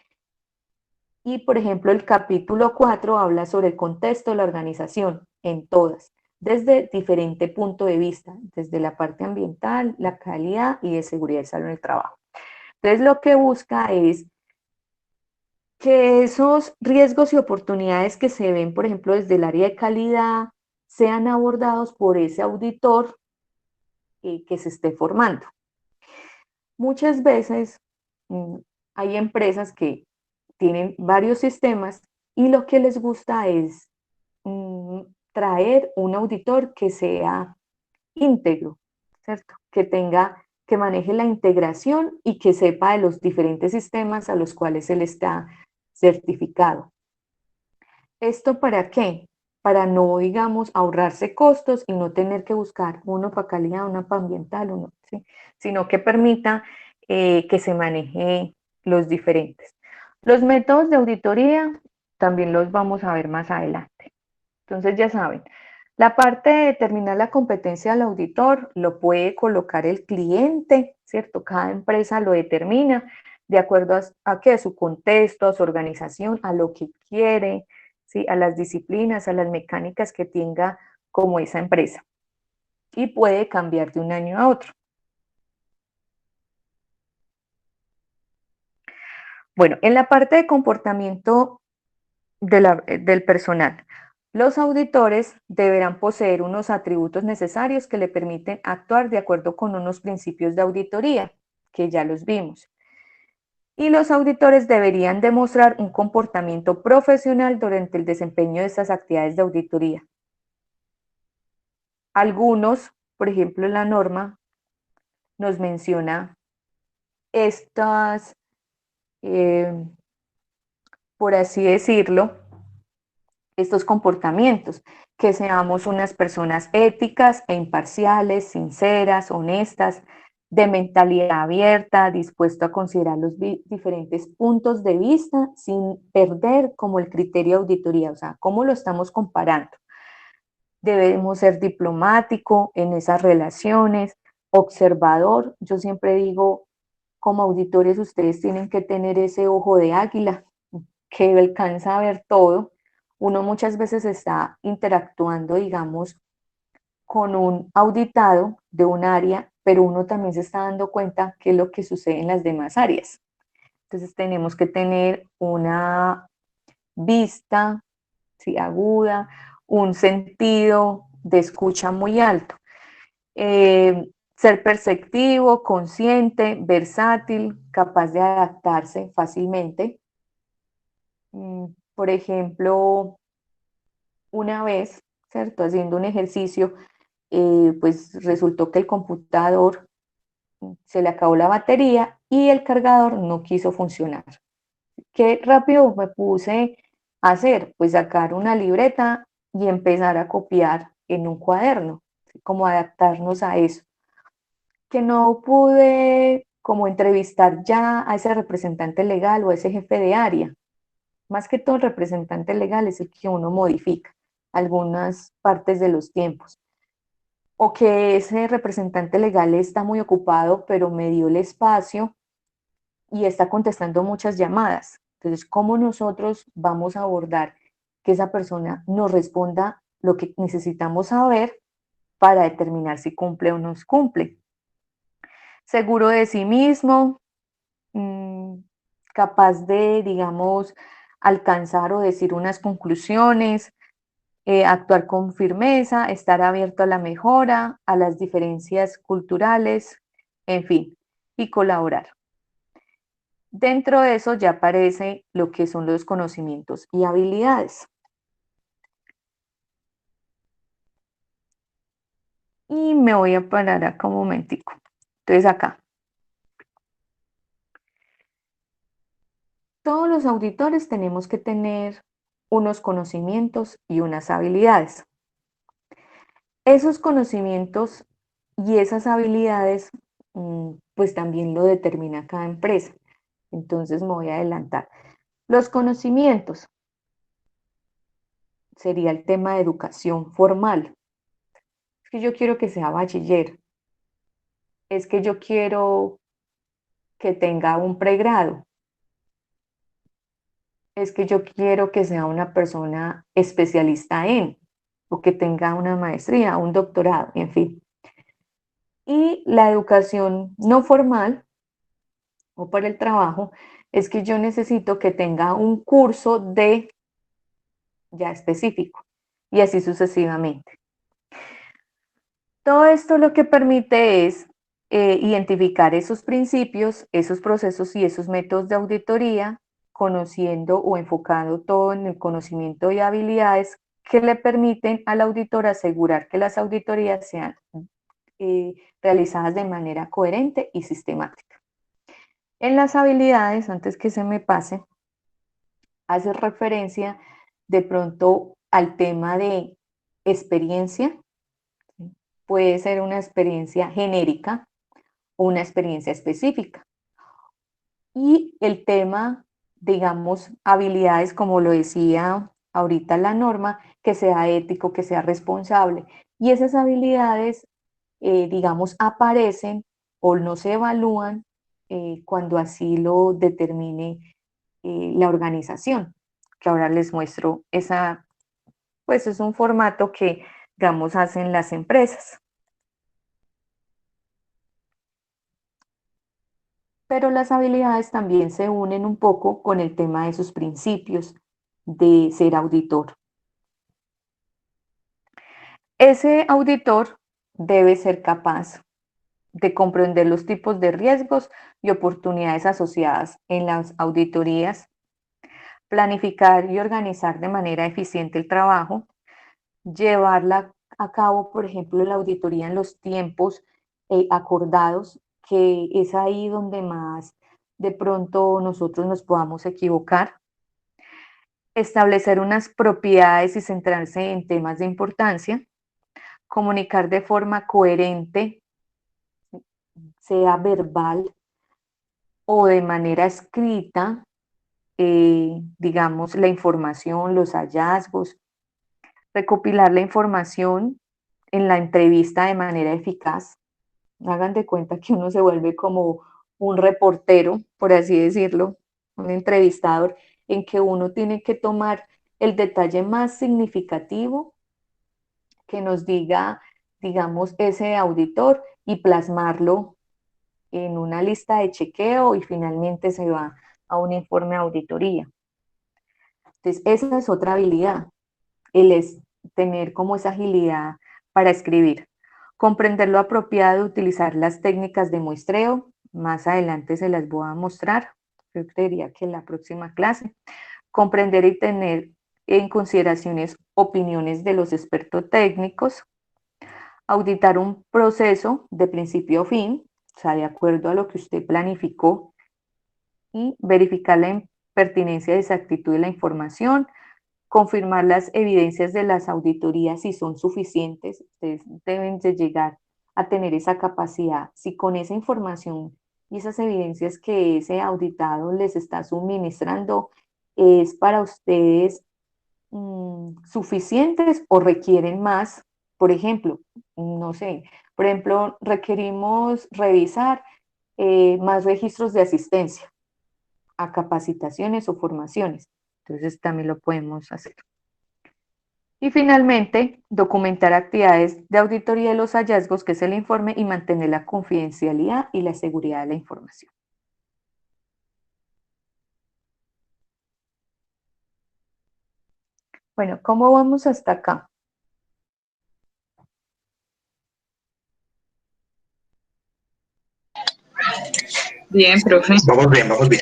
Y, por ejemplo, el capítulo 4 habla sobre el contexto de la organización en todas, desde diferente punto de vista, desde la parte ambiental, la calidad y de seguridad y salud en el trabajo. Entonces, lo que busca es que esos riesgos y oportunidades que se ven, por ejemplo, desde el área de calidad, sean abordados por ese auditor que se esté formando. Muchas veces hay empresas que tienen varios sistemas y lo que les gusta es traer un auditor que sea íntegro, ¿cierto? Que maneje la integración y que sepa de los diferentes sistemas a los cuales él está certificado. ¿Esto para qué? Para no, digamos, ahorrarse costos y no tener que buscar uno para calidad, uno para ambiental, uno, ¿sí? Sino que permita que se maneje los diferentes. Los métodos de auditoría también los vamos a ver más adelante. Entonces ya saben, la parte de determinar la competencia del auditor lo puede colocar el cliente, ¿cierto? Cada empresa lo determina de acuerdo a qué, a su contexto, a su organización, a lo que quiere, ¿sí? A las disciplinas, a las mecánicas que tenga como esa empresa. Y puede cambiar de un año a otro. Bueno, en la parte de comportamiento del personal, los auditores deberán poseer unos atributos necesarios que le permiten actuar de acuerdo con unos principios de auditoría, que ya los vimos. Y los auditores deberían demostrar un comportamiento profesional durante el desempeño de estas actividades de auditoría. Algunos, por ejemplo, la norma nos menciona estas, por así decirlo, estos comportamientos, que seamos unas personas éticas e imparciales, sinceras, honestas, de mentalidad abierta, dispuesto a considerar los diferentes puntos de vista sin perder como el criterio de auditoría, o sea, cómo lo estamos comparando. Debemos ser diplomático en esas relaciones, observador. Yo siempre digo, como auditores ustedes tienen que tener ese ojo de águila que alcanza a ver todo. Uno muchas veces está interactuando, digamos, con un auditado de un área, pero uno también se está dando cuenta qué es lo que sucede en las demás áreas. Entonces tenemos que tener una vista, ¿sí?, aguda, un sentido de escucha muy alto. Ser perceptivo, consciente, versátil, capaz de adaptarse fácilmente. Por ejemplo, una vez, ¿cierto? Haciendo un ejercicio, pues resultó que el computador se le acabó la batería y el cargador no quiso funcionar. ¿Qué rápido me puse a hacer? Pues sacar una libreta y empezar a copiar en un cuaderno, ¿sí? Como adaptarnos a eso. Que no pude como entrevistar ya a ese representante legal o a ese jefe de área. Más que todo el representante legal es el que uno modifica algunas partes de los tiempos. O que ese representante legal está muy ocupado, pero me dio el espacio y está contestando muchas llamadas. Entonces, ¿cómo nosotros vamos a abordar que esa persona nos responda lo que necesitamos saber para determinar si cumple o no cumple? Seguro de sí mismo, capaz de, digamos, alcanzar o decir unas conclusiones, actuar con firmeza, estar abierto a la mejora, a las diferencias culturales, en fin, y colaborar. Dentro de eso ya aparece lo que son los conocimientos y habilidades. Y me voy a parar acá un momentico. Entonces acá. Todos los auditores tenemos que tener unos conocimientos y unas habilidades. Esos conocimientos y esas habilidades, pues también lo determina cada empresa. Entonces me voy a adelantar. Los conocimientos sería el tema de educación formal. Es que yo quiero que sea bachiller. Es que yo quiero que tenga un pregrado. Es que yo quiero que sea una persona especialista en, o que tenga una maestría, un doctorado, en fin. Y la educación no formal o para el trabajo es que yo necesito que tenga un curso de ya específico y así sucesivamente. Todo esto lo que permite es identificar esos principios, esos procesos y esos métodos de auditoría, conociendo o enfocando todo en el conocimiento y habilidades que le permiten al auditor asegurar que las auditorías sean realizadas de manera coherente y sistemática. En las habilidades, antes que se me pase, hace referencia de pronto al tema de experiencia. Puede ser una experiencia genérica o una experiencia específica. Y el tema, digamos, habilidades, como lo decía ahorita la norma, que sea ético, que sea responsable. Y esas habilidades, digamos, aparecen o no se evalúan cuando así lo determine la organización, que ahora les muestro esa, pues es un formato que, digamos, hacen las empresas. Pero las habilidades también se unen un poco con el tema de sus principios de ser auditor. Ese auditor debe ser capaz de comprender los tipos de riesgos y oportunidades asociadas en las auditorías, planificar y organizar de manera eficiente el trabajo, llevarla a cabo, por ejemplo, la auditoría en los tiempos acordados, que es ahí donde más de pronto nosotros nos podamos equivocar, establecer unas propiedades y centrarse en temas de importancia, comunicar de forma coherente, sea verbal o de manera escrita, digamos, la información, los hallazgos, recopilar la información en la entrevista de manera eficaz. Hagan de cuenta que uno se vuelve como un reportero, por así decirlo, un entrevistador, en que uno tiene que tomar el detalle más significativo que nos diga, digamos, ese auditor y plasmarlo en una lista de chequeo y finalmente se va a un informe de auditoría. Entonces, esa es otra habilidad, el es tener como esa agilidad para escribir. Comprender lo apropiado de utilizar las técnicas de muestreo, más adelante se las voy a mostrar, yo creería que en la próxima clase. Comprender y tener en consideraciones opiniones de los expertos técnicos, auditar un proceso de principio a fin, o sea, de acuerdo a lo que usted planificó, y verificar la pertinencia y exactitud de la información, confirmar las evidencias de las auditorías si son suficientes. Ustedes deben de llegar a tener esa capacidad. Si con esa información y esas evidencias que ese auditado les está suministrando es para ustedes suficientes o requieren más. Por ejemplo, no sé, por ejemplo, requerimos revisar más registros de asistencia a capacitaciones o formaciones. Entonces también lo podemos hacer. Y finalmente, documentar actividades de auditoría de los hallazgos, que es el informe, y mantener la confidencialidad y la seguridad de la información. Bueno, ¿cómo vamos hasta acá? Bien, profe. Vamos bien, vamos bien.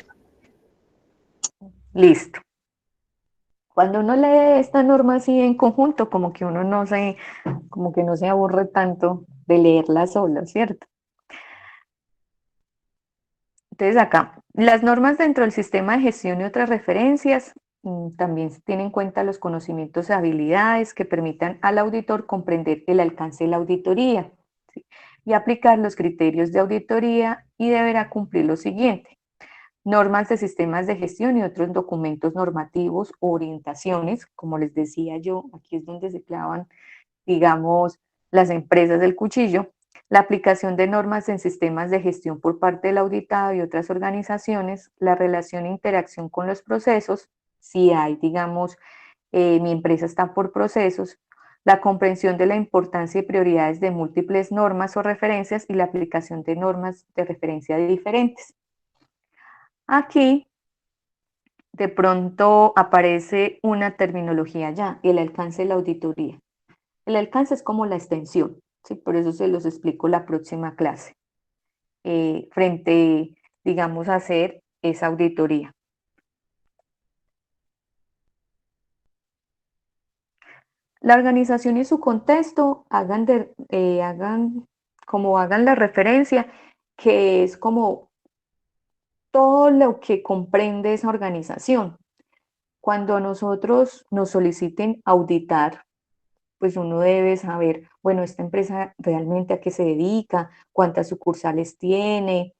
Listo. Cuando uno lee esta norma así en conjunto, como que uno no se, como que no se aburre tanto de leerla sola, ¿cierto? Entonces acá, las normas dentro del sistema de gestión y otras referencias también se tienen en cuenta los conocimientos y habilidades que permitan al auditor comprender el alcance de la auditoría, ¿sí? Y aplicar los criterios de auditoría, y deberá cumplir lo siguiente: normas de sistemas de gestión y otros documentos normativos o orientaciones. Como les decía yo, aquí es donde se clavan, digamos, las empresas del cuchillo. La aplicación de normas en sistemas de gestión por parte del auditado y otras organizaciones, la relación e interacción con los procesos, si hay, digamos, mi empresa está por procesos, la comprensión de la importancia y prioridades de múltiples normas o referencias y la aplicación de normas de referencia diferentes. Aquí de pronto aparece una terminología ya, el alcance de la auditoría. El alcance es como la extensión, ¿sí? Por eso se los explico la próxima clase, frente, digamos, a hacer esa auditoría. La organización y su contexto, hagan la referencia, que es como todo lo que comprende esa organización. Cuando nosotros nos soliciten auditar, pues uno debe saber, bueno, esta empresa realmente a qué se dedica, cuántas sucursales tiene,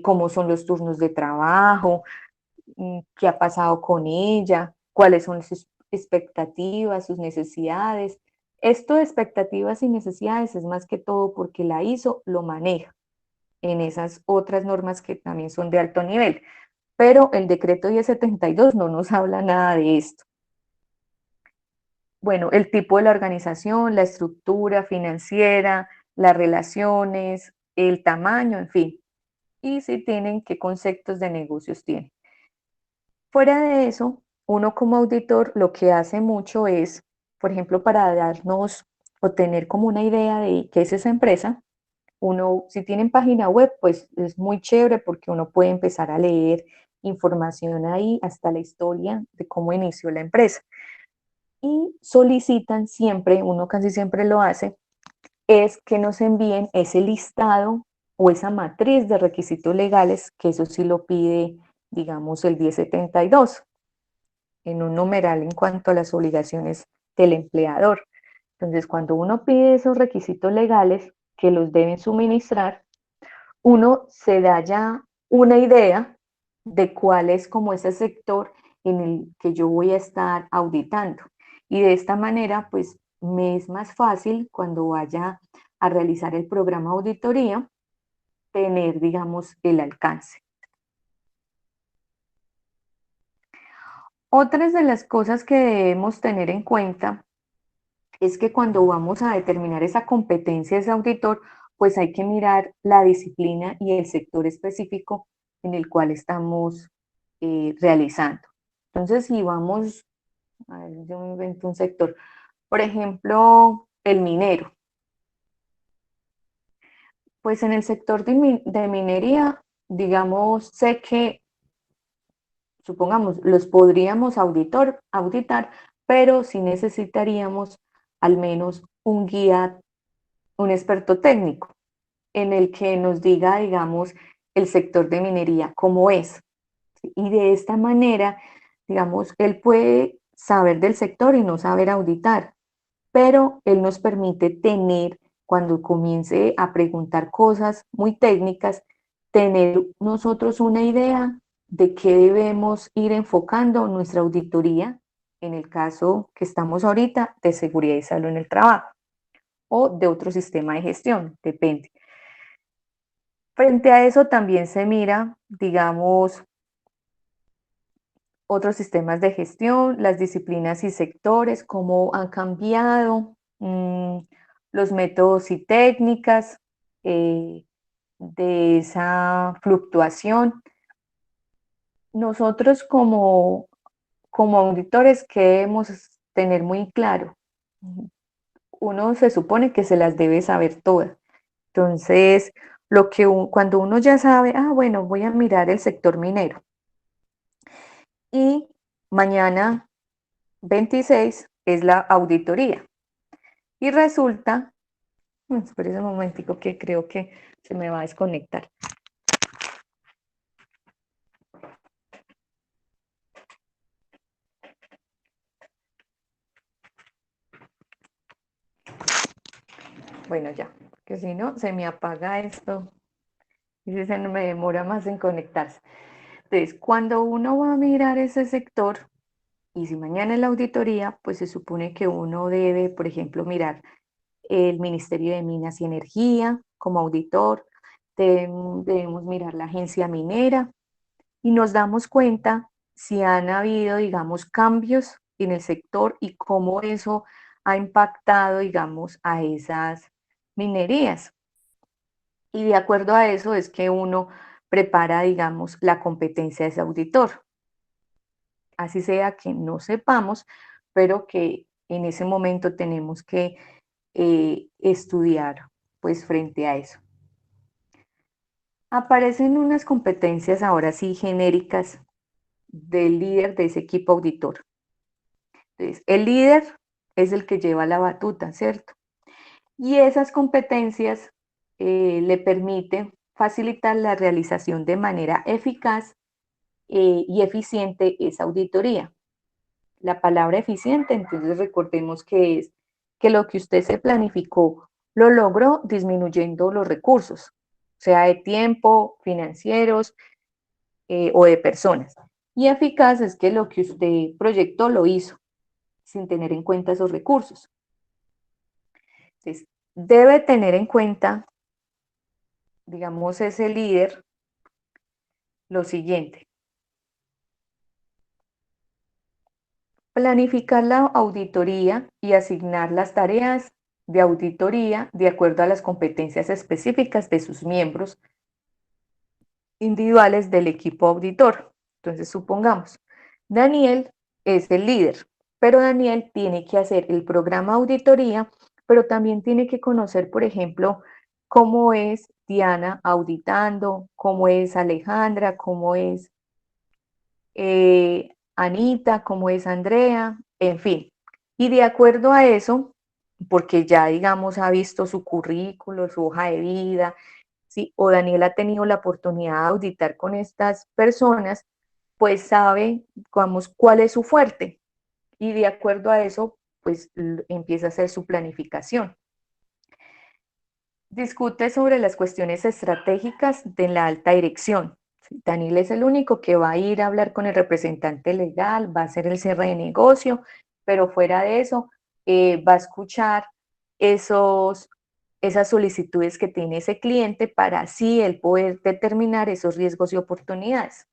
cómo son los turnos de trabajo, qué ha pasado con ella, cuáles son sus expectativas, sus necesidades. Esto de expectativas y necesidades es más que todo porque la ISO lo maneja en esas otras normas que también son de alto nivel, pero el decreto 1072 no nos habla nada de esto. Bueno, el tipo de la organización, la estructura financiera, las relaciones, el tamaño, en fin, y si tienen, qué conceptos de negocios tienen. Fuera de eso, uno como auditor lo que hace mucho es, por ejemplo, para darnos o tener como una idea de qué es esa empresa, uno, si tienen página web, pues es muy chévere porque uno puede empezar a leer información ahí, hasta la historia de cómo inició la empresa. Y solicitan siempre, uno casi siempre lo hace, es que nos envíen ese listado o esa matriz de requisitos legales, que eso sí lo pide, digamos, el 1072, en un numeral en cuanto a las obligaciones del empleador. Entonces, cuando uno pide esos requisitos legales que los deben suministrar, uno se da ya una idea de cuál es como ese sector en el que yo voy a estar auditando. Y de esta manera, pues me es más fácil cuando vaya a realizar el programa de auditoría, tener, digamos, el alcance. Otras de las cosas que debemos tener en cuenta es que cuando vamos a determinar esa competencia de ese auditor, pues hay que mirar la disciplina y el sector específico en el cual estamos realizando. Entonces, si vamos, a ver, yo me invento un sector, por ejemplo, el minero. Pues en el sector de minería, digamos, sé que, supongamos, los podríamos auditar, pero sí necesitaríamos al menos un guía, un experto técnico, en el que nos diga, digamos, el sector de minería, cómo es. Y de esta manera, digamos, él puede saber del sector y no saber auditar, pero él nos permite tener, cuando comience a preguntar cosas muy técnicas, tener nosotros una idea de qué debemos ir enfocando nuestra auditoría, en el caso que estamos ahorita, de seguridad y salud en el trabajo, o de otro sistema de gestión, depende. Frente a eso también se mira, digamos, otros sistemas de gestión, las disciplinas y sectores, cómo han cambiado, los métodos y técnicas de esa fluctuación. Nosotros como auditores, ¿qué debemos tener muy claro? Uno se supone que se las debe saber todas. Entonces, cuando uno ya sabe, bueno, voy a mirar el sector minero y mañana 26 es la auditoría. Y resulta, espera un momentico que creo que se me va a desconectar. Bueno, ya, porque si no, se me apaga esto y se me demora más en conectarse. Entonces, cuando uno va a mirar ese sector, y si mañana es la auditoría, pues se supone que uno debe, por ejemplo, mirar el Ministerio de Minas y Energía como auditor, debemos mirar la agencia minera y nos damos cuenta si han habido, digamos, cambios en el sector y cómo eso ha impactado, digamos, a esas minerías. Y de acuerdo a eso es que uno prepara, digamos, la competencia de ese auditor. Así sea que no sepamos, pero que en ese momento tenemos que estudiar, pues, frente a eso. Aparecen unas competencias ahora sí genéricas del líder de ese equipo auditor. Entonces, el líder es el que lleva la batuta, ¿cierto? Y esas competencias le permiten facilitar la realización de manera eficaz y eficiente esa auditoría. La palabra eficiente, entonces recordemos que es que lo que usted se planificó lo logró disminuyendo los recursos, sea de tiempo, financieros o de personas. Y eficaz es que lo que usted proyectó lo hizo sin tener en cuenta esos recursos. Entonces, debe tener en cuenta, digamos, ese líder, lo siguiente. Planificar la auditoría y asignar las tareas de auditoría de acuerdo a las competencias específicas de sus miembros individuales del equipo auditor. Entonces, supongamos, Daniel es el líder, pero Daniel tiene que hacer el programa de auditoría, pero también tiene que conocer, por ejemplo, cómo es Diana auditando, cómo es Alejandra, cómo es Anita, cómo es Andrea, en fin. Y de acuerdo a eso, porque ya, digamos, ha visto su currículo, su hoja de vida, ¿sí? O Daniel ha tenido la oportunidad de auditar con estas personas, pues sabe, digamos, cuál es su fuerte. Y de acuerdo a eso, pues empieza a hacer su planificación. Discute sobre las cuestiones estratégicas de la alta dirección. Daniel es el único que va a ir a hablar con el representante legal, va a hacer el cierre de negocio, pero fuera de eso, va a escuchar esas solicitudes que tiene ese cliente para así él poder determinar esos riesgos y oportunidades.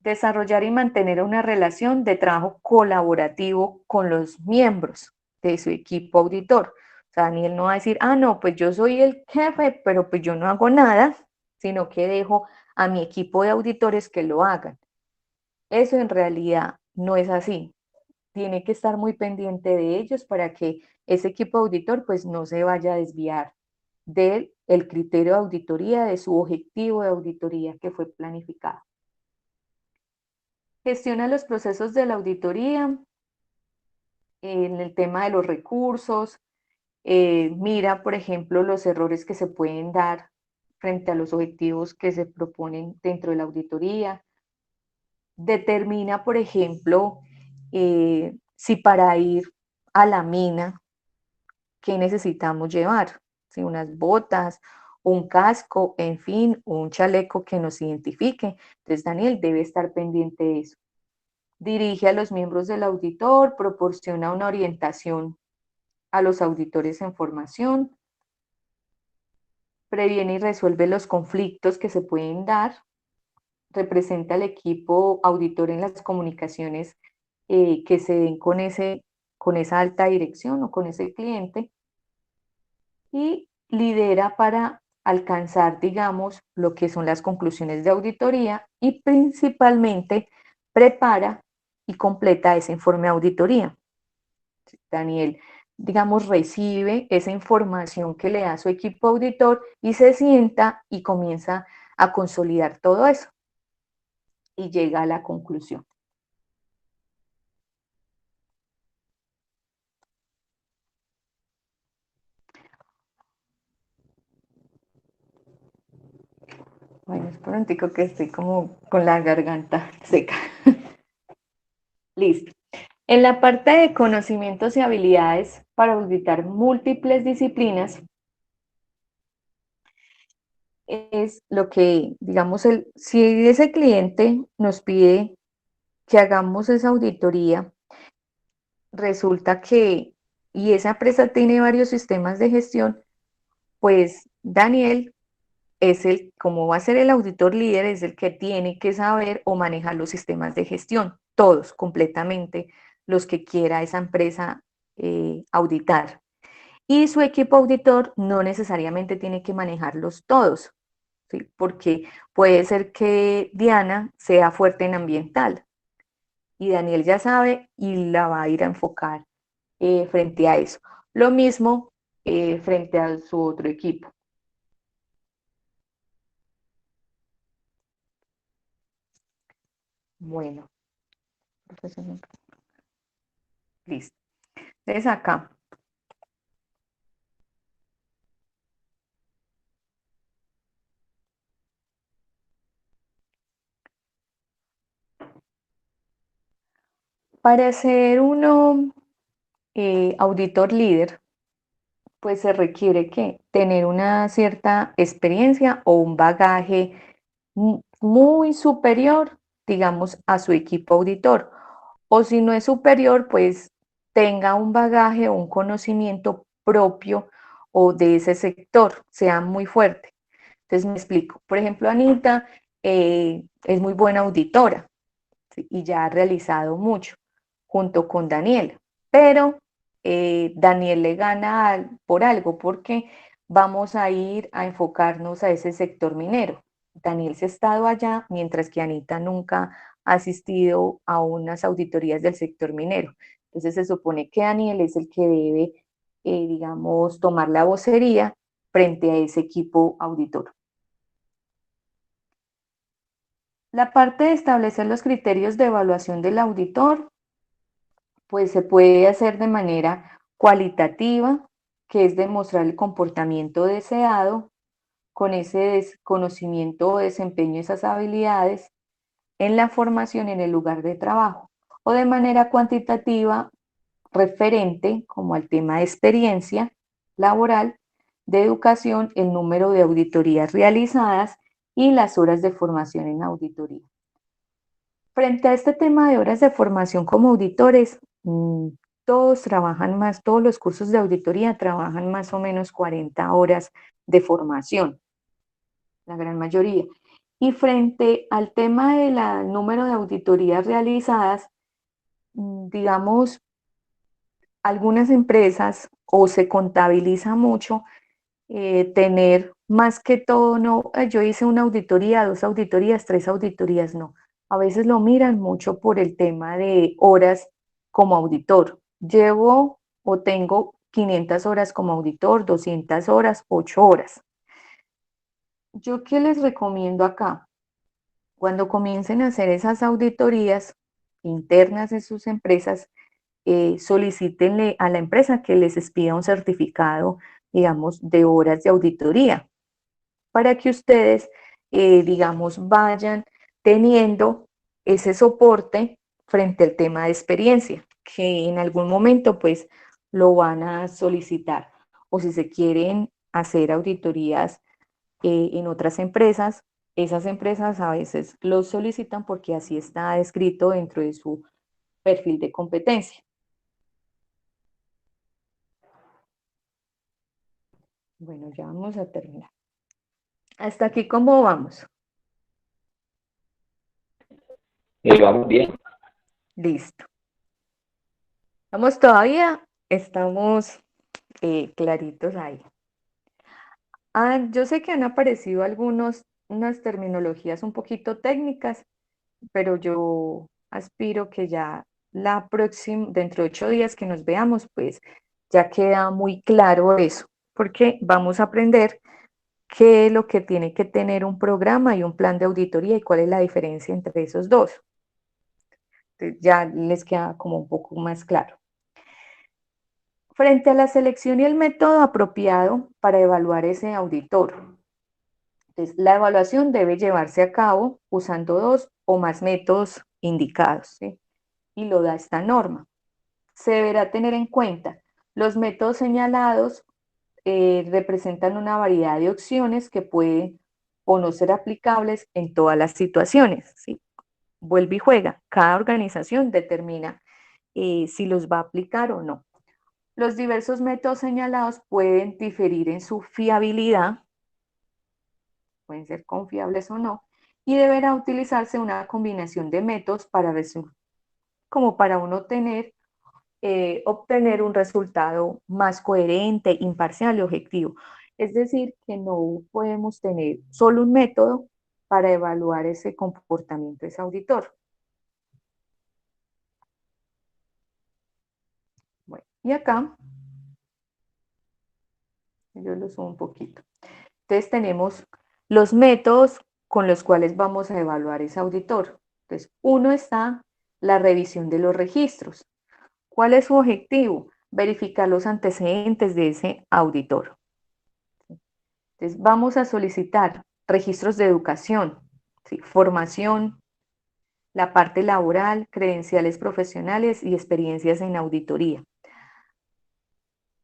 Desarrollar y mantener una relación de trabajo colaborativo con los miembros de su equipo auditor. O sea, Daniel no va a decir, no, pues yo soy el jefe, pero pues yo no hago nada, sino que dejo a mi equipo de auditores que lo hagan. Eso en realidad no es así. Tiene que estar muy pendiente de ellos para que ese equipo auditor pues no se vaya a desviar del criterio de auditoría, de su objetivo de auditoría que fue planificado. Gestiona los procesos de la auditoría en el tema de los recursos, mira, por ejemplo, los errores que se pueden dar frente a los objetivos que se proponen dentro de la auditoría. Determina, por ejemplo, si para ir a la mina, ¿qué necesitamos llevar? Si unas botas, un casco, en fin, un chaleco que nos identifique. Entonces, Daniel debe estar pendiente de eso. Dirige a los miembros del auditor, proporciona una orientación a los auditores en formación, previene y resuelve los conflictos que se pueden dar, representa al equipo auditor en las comunicaciones que se den con esa alta dirección o con ese cliente, y lidera para alcanzar, digamos, lo que son las conclusiones de auditoría, y principalmente prepara y completa ese informe de auditoría. Daniel, digamos, recibe esa información que le da su equipo auditor y se sienta y comienza a consolidar todo eso y llega a la conclusión. Bueno, es prontico que estoy como con la garganta seca. Listo. En la parte de conocimientos y habilidades para auditar múltiples disciplinas, es lo que, digamos, si ese cliente nos pide que hagamos esa auditoría, resulta que, y esa empresa tiene varios sistemas de gestión, pues Daniel es como va a ser el auditor líder, es el que tiene que saber o manejar los sistemas de gestión, todos completamente, los que quiera esa empresa auditar. Y su equipo auditor no necesariamente tiene que manejarlos todos, ¿sí? Porque puede ser que Diana sea fuerte en ambiental y Daniel ya sabe y la va a ir a enfocar frente a eso. Lo mismo frente a su otro equipo. Bueno, listo. Entonces acá. Para ser uno auditor líder, pues se requiere que tener una cierta experiencia o un bagaje muy superior, digamos, a su equipo auditor. O si no es superior, pues tenga un bagaje o un conocimiento propio o de ese sector, sea muy fuerte. Entonces me explico. Por ejemplo, Anita es muy buena auditora, ¿sí? Y ya ha realizado mucho junto con Daniel, pero Daniel le gana por algo, porque vamos a ir a enfocarnos a ese sector minero. Daniel se ha estado allá, mientras que Anita nunca ha asistido a unas auditorías del sector minero. Entonces se supone que Daniel es el que debe, digamos, tomar la vocería frente a ese equipo auditor. La parte de establecer los criterios de evaluación del auditor, pues se puede hacer de manera cualitativa, que es demostrar el comportamiento deseado con ese conocimiento o desempeño, esas habilidades en la formación en el lugar de trabajo, o de manera cuantitativa, referente como al tema de experiencia laboral, de educación, el número de auditorías realizadas y las horas de formación en auditoría. Frente a este tema de horas de formación como auditores, todos trabajan más, todos los cursos de auditoría trabajan más o menos 40 horas de formación, la gran mayoría. Y frente al tema del número de auditorías realizadas, digamos, algunas empresas o se contabiliza mucho tener más que todo, no, yo hice una auditoría, 2 auditorías, 3 auditorías, no. A veces lo miran mucho por el tema de horas como auditor. Llevo o tengo 500 horas como auditor, 200 horas, 8 horas. ¿Yo qué les recomiendo acá? Cuando comiencen a hacer esas auditorías internas en sus empresas, solicítenle a la empresa que les expida un certificado, digamos, de horas de auditoría, para que ustedes, digamos, vayan teniendo ese soporte frente al tema de experiencia, que en algún momento pues lo van a solicitar. O si se quieren hacer auditorías en otras empresas, esas empresas a veces lo solicitan porque así está descrito dentro de su perfil de competencia. Bueno, ya vamos a terminar. ¿Hasta aquí cómo vamos? Vamos bien. Listo. Vamos todavía, estamos claritos ahí. Yo sé que han aparecido unas terminologías un poquito técnicas, pero yo aspiro que ya la próxima, dentro de 8 días que nos veamos, pues ya queda muy claro eso, porque vamos a aprender qué es lo que tiene que tener un programa y un plan de auditoría y cuál es la diferencia entre esos dos. Entonces, ya les queda como un poco más claro. Frente a la selección y el método apropiado para evaluar ese auditor. Entonces, la evaluación debe llevarse a cabo usando 2 o más métodos indicados, ¿sí? Y lo da esta norma. Se deberá tener en cuenta los métodos señalados representan una variedad de opciones que pueden o no ser aplicables en todas las situaciones, ¿sí? Vuelve y juega. Cada organización determina si los va a aplicar o no. Los diversos métodos señalados pueden diferir en su fiabilidad, pueden ser confiables o no, y deberá utilizarse una combinación de métodos como para uno obtener un resultado más coherente, imparcial y objetivo. Es decir, que no podemos tener solo un método para evaluar ese comportamiento de ese auditor. Bueno, y acá, yo lo subo un poquito. Entonces tenemos los métodos con los cuales vamos a evaluar ese auditor. Entonces, uno está la revisión de los registros. ¿Cuál es su objetivo? Verificar los antecedentes de ese auditor. Entonces, vamos a solicitar registros de educación, ¿sí? Formación, la parte laboral, credenciales profesionales y experiencias en auditoría.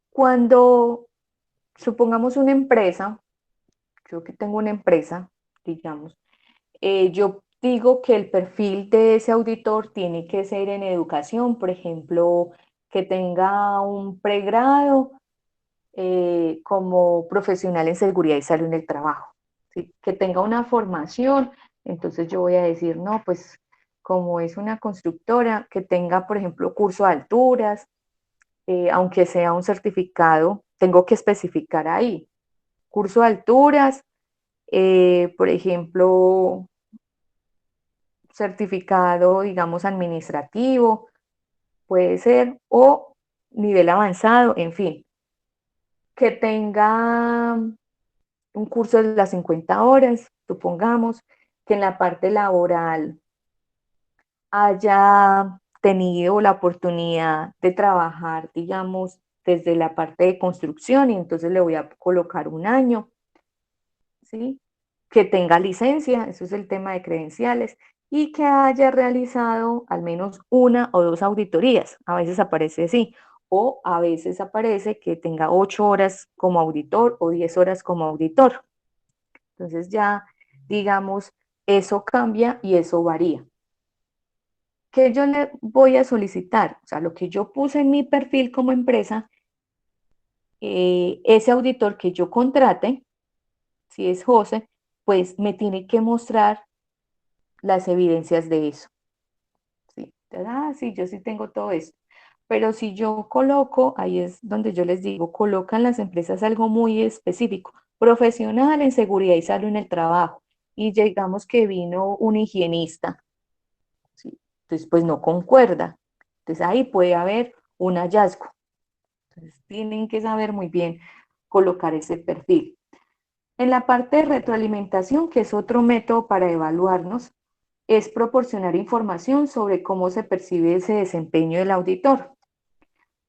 Cuando supongamos una empresa, yo que tengo una empresa, digamos, yo digo que el perfil de ese auditor tiene que ser en educación, por ejemplo, que tenga un pregrado como profesional en seguridad y salud en el trabajo, ¿sí? Que tenga una formación, entonces yo voy a decir, no, pues como es una constructora, que tenga, por ejemplo, curso de alturas, aunque sea un certificado, tengo que especificar ahí, curso de alturas, por ejemplo, certificado, digamos, administrativo, puede ser, o nivel avanzado, en fin, que tenga un curso de las 50 horas, supongamos, que en la parte laboral haya tenido la oportunidad de trabajar, digamos, desde la parte de construcción y entonces le voy a colocar un año, ¿sí? Que tenga licencia, eso es el tema de credenciales, y que haya realizado al menos 1 o 2 auditorías, a veces aparece así, o a veces aparece que tenga 8 horas como auditor o 10 horas como auditor. Entonces ya, digamos, eso cambia y eso varía. ¿Qué yo le voy a solicitar? O sea, lo que yo puse en mi perfil como empresa, ese auditor que yo contrate, si es José, pues me tiene que mostrar las evidencias de eso. ¿Sí? Sí, yo sí tengo todo esto. Pero si yo coloco, ahí es donde yo les digo, colocan las empresas algo muy específico, profesional en seguridad y salud en el trabajo. Y digamos que vino un higienista, ¿sí? Entonces pues no concuerda. Entonces ahí puede haber un hallazgo. Entonces, tienen que saber muy bien colocar ese perfil. En la parte de retroalimentación, que es otro método para evaluarnos, es proporcionar información sobre cómo se percibe ese desempeño del auditor.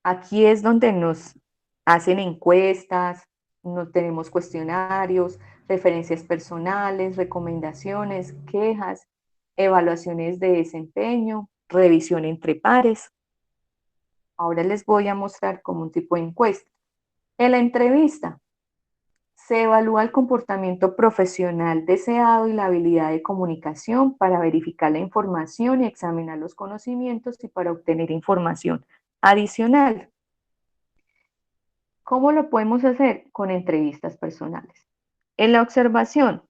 Aquí es donde nos hacen encuestas, no tenemos cuestionarios, referencias personales, recomendaciones, quejas, evaluaciones de desempeño, revisión entre pares. Ahora les voy a mostrar como un tipo de encuesta. En la entrevista se evalúa el comportamiento profesional deseado y la habilidad de comunicación para verificar la información y examinar los conocimientos y para obtener información adicional. ¿Cómo lo podemos hacer? Con entrevistas personales. En la observación,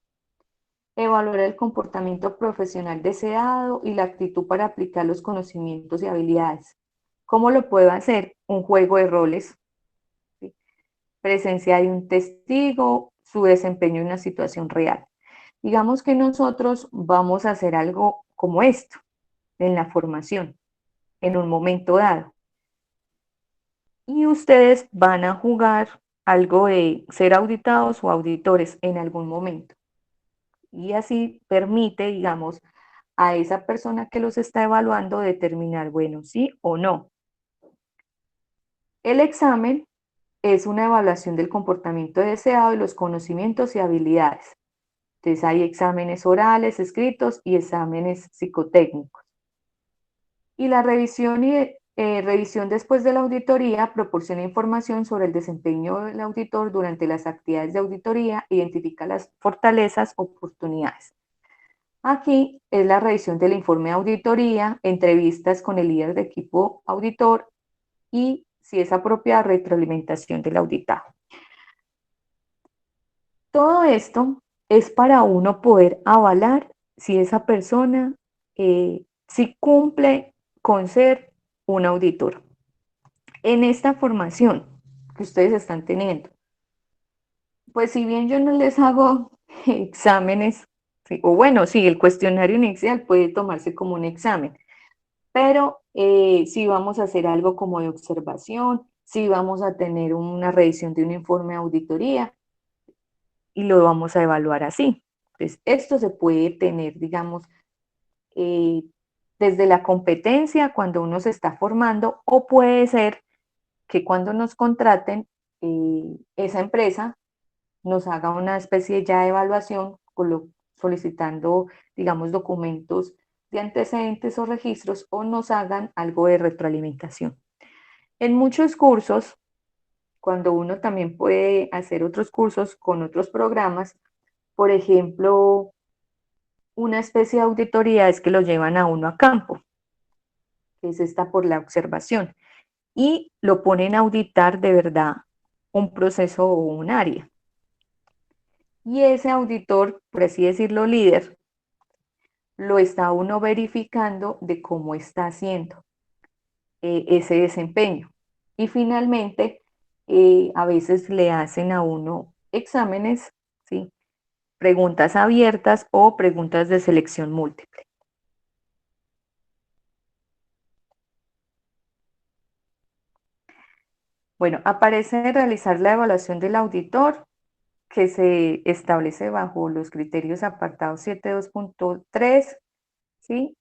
evaluar el comportamiento profesional deseado y la actitud para aplicar los conocimientos y habilidades. ¿Cómo lo puedo hacer? Un juego de roles, ¿sí? Presencia de un testigo, su desempeño en una situación real. Digamos que nosotros vamos a hacer algo como esto en la formación, en un momento dado. Y ustedes van a jugar algo de ser auditados o auditores en algún momento. Y así permite, digamos, a esa persona que los está evaluando determinar, bueno, sí o no. El examen es una evaluación del comportamiento deseado y los conocimientos y habilidades. Entonces hay exámenes orales, escritos y exámenes psicotécnicos. Y la revisión después de la auditoría proporciona información sobre el desempeño del auditor durante las actividades de auditoría, identifica las fortalezas, oportunidades. Aquí es la revisión del informe de auditoría, entrevistas con el líder de equipo auditor y, si es apropiada, retroalimentación del auditado. Todo esto es para uno poder avalar si esa persona si cumple con ser un auditor. En esta formación que ustedes están teniendo, pues si bien yo no les hago exámenes, ¿sí? O bueno, sí, el cuestionario inicial puede tomarse como un examen, pero si vamos a hacer algo como de observación, si vamos a tener una revisión de un informe de auditoría y lo vamos a evaluar así. Entonces, esto se puede tener, digamos, eh, desde la competencia cuando uno se está formando, o puede ser que cuando nos contraten, esa empresa nos haga una especie ya de evaluación solicitando, digamos, documentos de antecedentes o registros, o nos hagan algo de retroalimentación. En muchos cursos, cuando uno también puede hacer otros cursos con otros programas, por ejemplo, una especie de auditoría es que lo llevan a uno a campo, que es esta por la observación, y lo ponen a auditar de verdad un proceso o un área. Y ese auditor, por así decirlo, líder, lo está uno verificando de cómo está haciendo ese desempeño. Y finalmente, a veces le hacen a uno exámenes, ¿sí? Preguntas abiertas o preguntas de selección múltiple. Bueno, aparece realizar la evaluación del auditor, que se establece bajo los criterios apartados 7.2.3, ¿sí?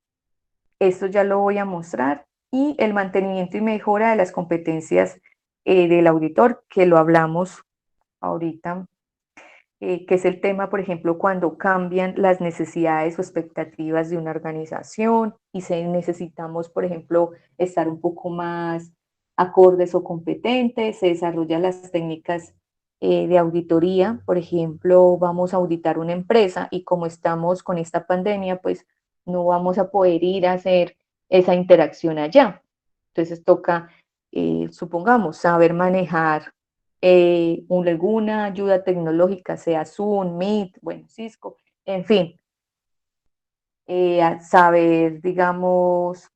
Esto ya lo voy a mostrar. Y el mantenimiento y mejora de las competencias del auditor, que lo hablamos ahorita, que es el tema, por ejemplo, cuando cambian las necesidades o expectativas de una organización y necesitamos, por ejemplo, estar un poco más acordes o competentes, se desarrollan las técnicas de auditoría. Por ejemplo, vamos a auditar una empresa y como estamos con esta pandemia, pues no vamos a poder ir a hacer esa interacción allá. Entonces toca, supongamos, saber manejar alguna ayuda tecnológica, sea Zoom, Meet, bueno, Cisco, en fin, saber, digamos,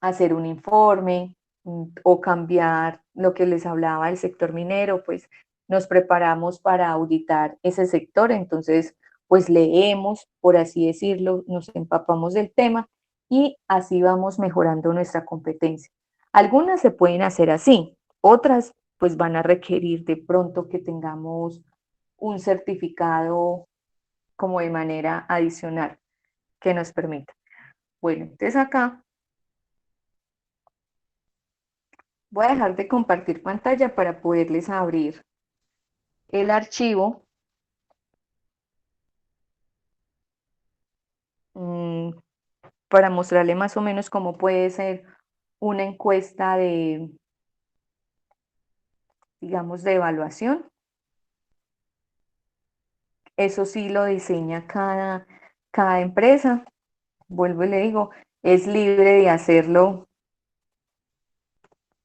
hacer un informe o cambiar lo que les hablaba del sector minero, pues nos preparamos para auditar ese sector, entonces pues leemos, por así decirlo, nos empapamos del tema y así vamos mejorando nuestra competencia. Algunas se pueden hacer así, otras pues van a requerir de pronto que tengamos un certificado como de manera adicional que nos permita. Bueno, entonces acá voy a dejar de compartir pantalla para poderles abrir el archivo para mostrarle más o menos cómo puede ser una encuesta de, digamos, de evaluación. Eso sí lo diseña cada empresa. Vuelvo y le digo, es libre de hacerlo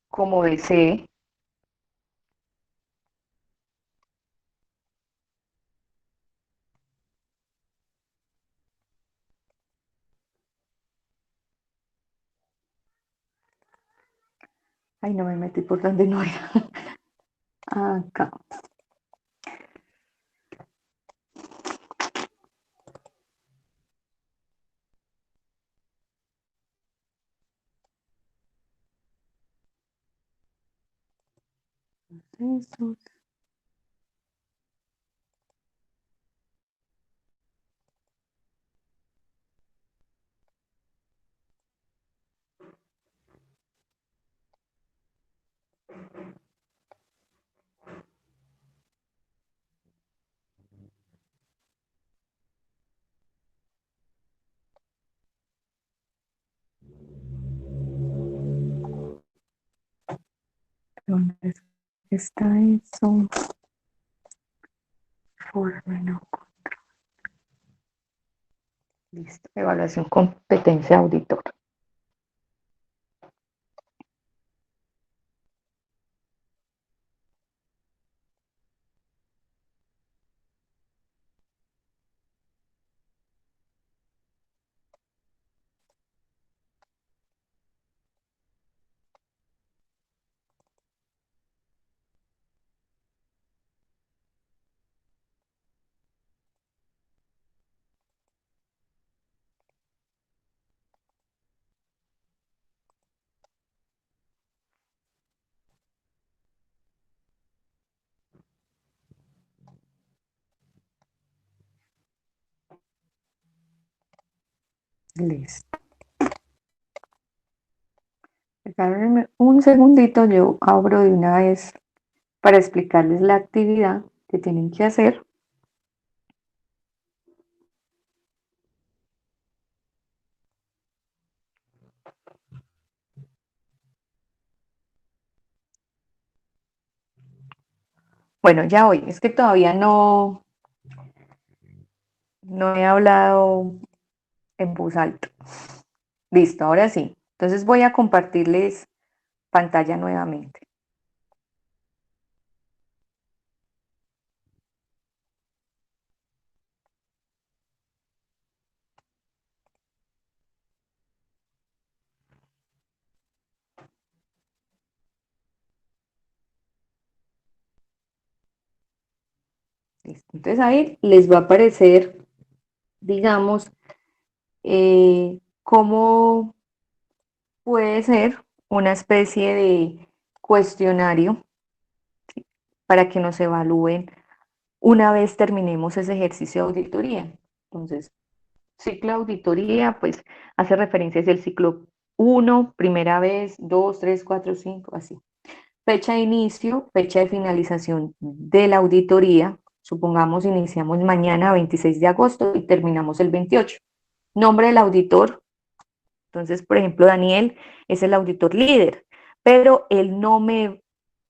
como desee. Ay, no me metí por donde no era. Acá. Eso. ¿Dónde está eso? No. Listo. Evaluación competencia auditor. Listo. Regálame un segundito, yo abro de una vez para explicarles la actividad que tienen que hacer. Bueno, ya voy, es que todavía no he hablado en voz alta. Listo, ahora sí. Entonces voy a compartirles pantalla nuevamente. Listo. Entonces ahí les va a aparecer, digamos, cómo puede ser una especie de cuestionario para que nos evalúen una vez terminemos ese ejercicio de auditoría. Entonces, ciclo de auditoría, pues hace referencia al ciclo 1, primera vez, 2, 3, 4, 5, así. Fecha de inicio, fecha de finalización de la auditoría. Supongamos iniciamos mañana 26 de agosto y terminamos el 28. Nombre del auditor. Entonces, por ejemplo, Daniel es el auditor líder, pero él no me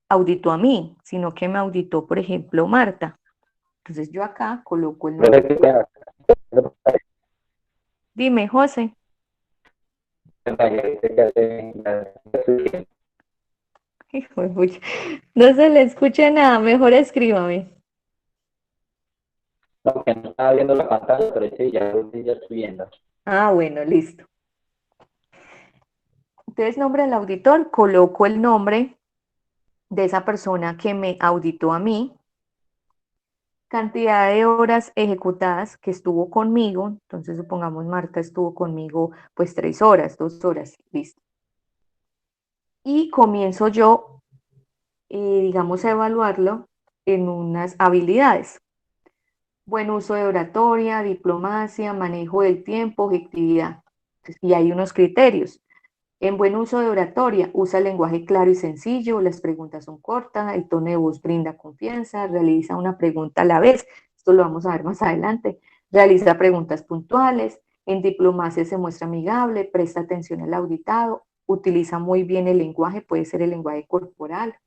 auditó a mí, sino que me auditó, por ejemplo, Marta. Entonces yo acá coloco el nombre. Dime, José. Hijo de pucha, no se le escucha nada, mejor escríbame. No, que no estaba viendo la pantalla, pero sí, ya estoy viendo. Ah, bueno, listo. Entonces, nombre del auditor, coloco el nombre de esa persona que me auditó a mí, cantidad de horas ejecutadas que estuvo conmigo, entonces supongamos Marta estuvo conmigo pues 3 horas, 2 horas, listo. y comienzo yo, digamos, a evaluarlo en unas habilidades. Buen uso de oratoria, diplomacia, manejo del tiempo, objetividad. Y hay unos criterios. En buen uso de oratoria, usa el lenguaje claro y sencillo, las preguntas son cortas, el tono de voz brinda confianza, realiza una pregunta a la vez, esto lo vamos a ver más adelante, realiza preguntas puntuales, en diplomacia se muestra amigable, presta atención al auditado, utiliza muy bien el lenguaje, puede ser el lenguaje corporal,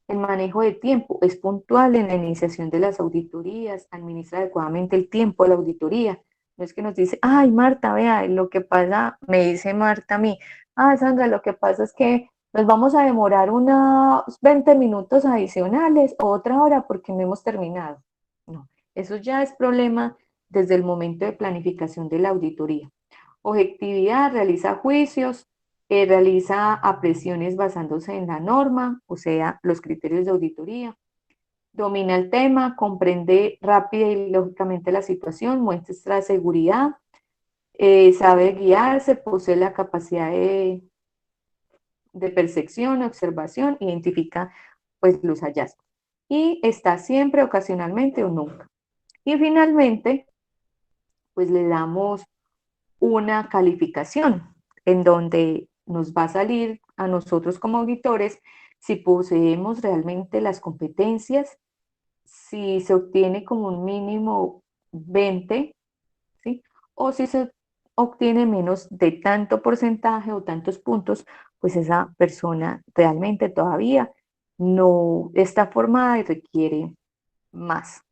el manejo de tiempo es puntual en la iniciación de las auditorías, administra adecuadamente el tiempo de la auditoría. No es que nos dice, ay, Marta, vea, lo que pasa, me dice Marta a mí, ah, Sandra, lo que pasa es que nos vamos a demorar unos 20 minutos adicionales o otra hora porque no hemos terminado. No, eso ya es problema desde el momento de planificación de la auditoría. Objetividad, realiza juicios, realiza apreciaciones basándose en la norma, o sea, los criterios de auditoría, domina el tema, comprende rápida y lógicamente la situación, muestra seguridad, sabe guiarse, posee la capacidad de percepción, observación, identifica pues los hallazgos y está siempre, ocasionalmente o nunca. Y finalmente, pues le damos una calificación en donde nos va a salir a nosotros como auditores si poseemos realmente las competencias, si se obtiene como un mínimo 20, ¿sí? O si se obtiene menos de tanto porcentaje o tantos puntos, pues esa persona realmente todavía no está formada y requiere más.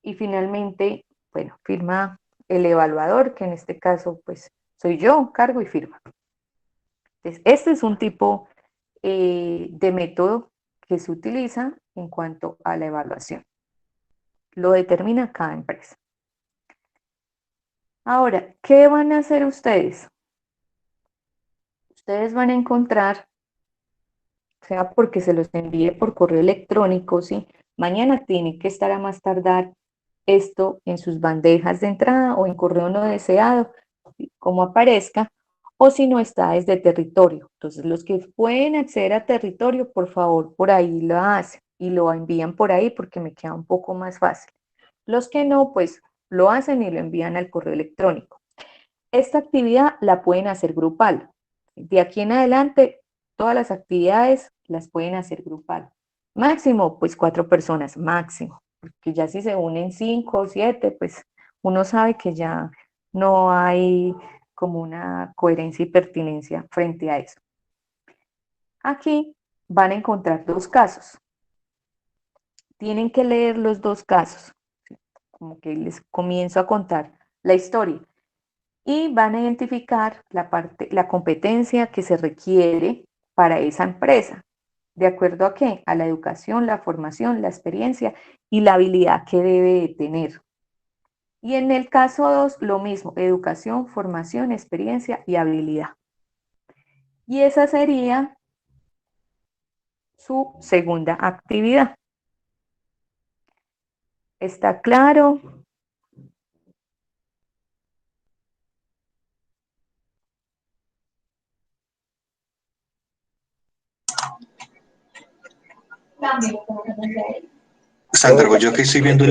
Y finalmente, bueno, firma el evaluador, que en este caso, pues, soy yo, cargo y firma. Entonces, este es un tipo de método que se utiliza en cuanto a la evaluación. Lo determina cada empresa. Ahora, ¿qué van a hacer ustedes? Ustedes van a encontrar, sea porque se los envíe por correo electrónico, ¿sí? Mañana tiene que estar a más tardar esto en sus bandejas de entrada o en correo no deseado, como aparezca, o si no está desde territorio. Entonces, los que pueden acceder a territorio, por favor, por ahí lo hacen y lo envían por ahí porque me queda un poco más fácil. Los que no, pues lo hacen y lo envían al correo electrónico. Esta actividad la pueden hacer grupal. De aquí en adelante, todas las actividades las pueden hacer grupal. Máximo, pues 4 personas, máximo. Porque ya si se unen 5 o 7, pues uno sabe que ya no hay como una coherencia y pertinencia frente a eso. Aquí van a encontrar 2 casos. Tienen que leer los 2 casos. Como que les comienzo a contar la historia. Y van a identificar la competencia que se requiere para esa empresa. ¿De acuerdo a qué? A la educación, la formación, la experiencia y la habilidad que debe de tener. Y en el caso 2, lo mismo, educación, formación, experiencia y habilidad. Y esa sería su segunda actividad. ¿Está claro? Sandra, pues yo que estoy viendo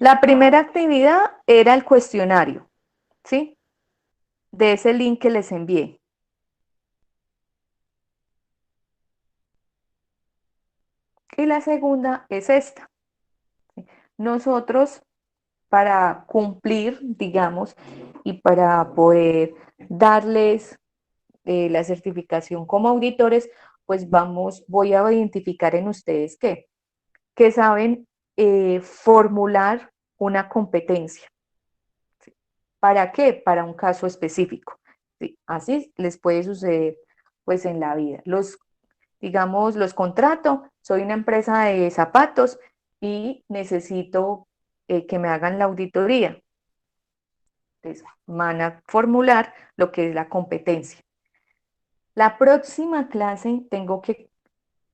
La primera actividad era el cuestionario, ¿sí? De ese link que les envié. Y la segunda es esta. Nosotros, para cumplir, digamos, y para poder darles la certificación como auditores, pues voy a identificar en ustedes que saben formular una competencia. ¿Sí? ¿Para qué? Para un caso específico. ¿Sí? Así les puede suceder pues en la vida. Digamos, los contrato, soy una empresa de zapatos y necesito que me hagan la auditoría. Entonces, van a formular lo que es la competencia. La próxima clase tengo que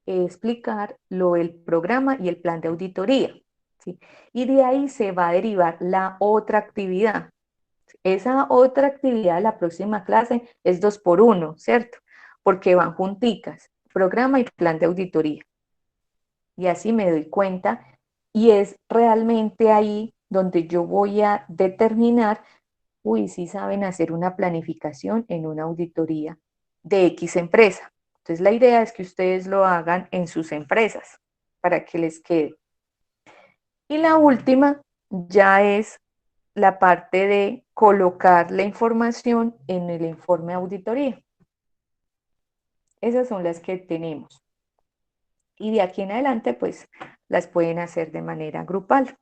explicar lo del programa y el plan de auditoría, ¿sí? Y de ahí se va a derivar la otra actividad. Esa otra actividad, la próxima clase, es 2 por 1, ¿cierto? Porque van junticas, programa y plan de auditoría. Y así me doy cuenta, y es realmente ahí donde yo voy a determinar, uy, si saben hacer una planificación en una auditoría de X empresa. Entonces la idea es que ustedes lo hagan en sus empresas para que les quede. Y la última ya es la parte de colocar la información en el informe de auditoría. Esas son las que tenemos. Y de aquí en adelante, pues, las pueden hacer de manera grupal.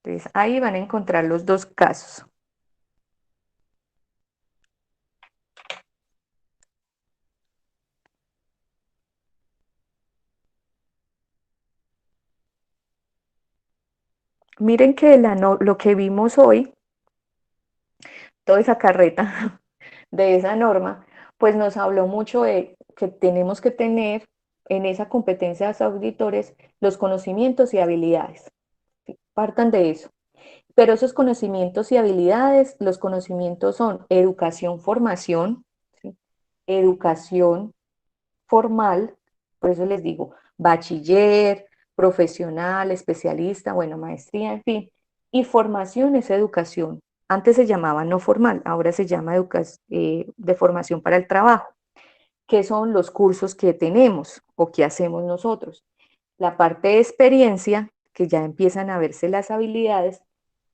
Entonces, ahí van a encontrar los 2 casos. Miren que lo que vimos hoy, toda esa carreta de esa norma, pues nos habló mucho de que tenemos que tener en esa competencia de los auditores los conocimientos y habilidades. ¿Sí? Partan de eso. Pero esos conocimientos y habilidades, los conocimientos son educación, formación, ¿sí? Educación formal, por eso les digo, bachiller, profesional, especialista, bueno, maestría, en fin, y formación es educación. Antes se llamaba no formal, ahora se llama de formación para el trabajo, que son los cursos que tenemos o que hacemos nosotros. La parte de experiencia, que ya empiezan a verse las habilidades,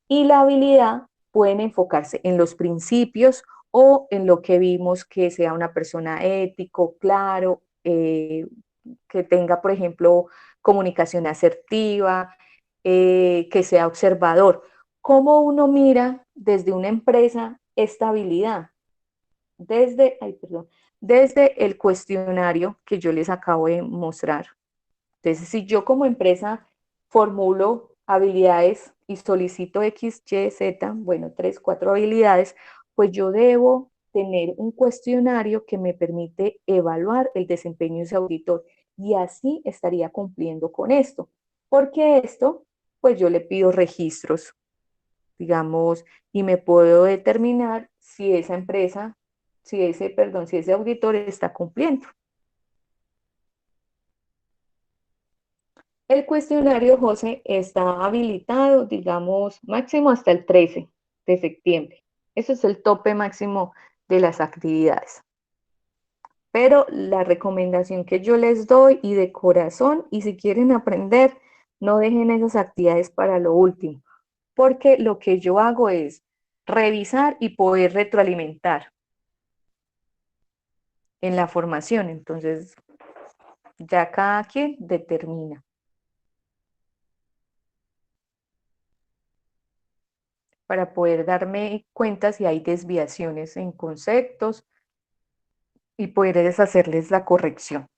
y la habilidad pueden enfocarse en los principios o en lo que vimos, que sea una persona ético, claro, que tenga, por ejemplo, comunicación asertiva, que sea observador. ¿Cómo uno mira desde una empresa esta habilidad? Desde el cuestionario que yo les acabo de mostrar. Entonces, si yo como empresa formulo habilidades y solicito X, Y, Z, bueno, 3, 4 habilidades, pues yo debo tener un cuestionario que me permite evaluar el desempeño de ese auditor, y así estaría cumpliendo con esto. Porque esto, pues yo le pido registros, digamos, y me puedo determinar si esa empresa, si ese auditor está cumpliendo. El cuestionario, José, está habilitado, digamos, máximo hasta el 13 de septiembre. Ese es el tope máximo de las actividades. Pero la recomendación que yo les doy, y de corazón, y si quieren aprender, no dejen esas actividades para lo último, porque lo que yo hago es revisar y poder retroalimentar en la formación. Entonces, ya cada quien determina. Para poder darme cuenta si hay desviaciones en conceptos y poder hacerles la corrección.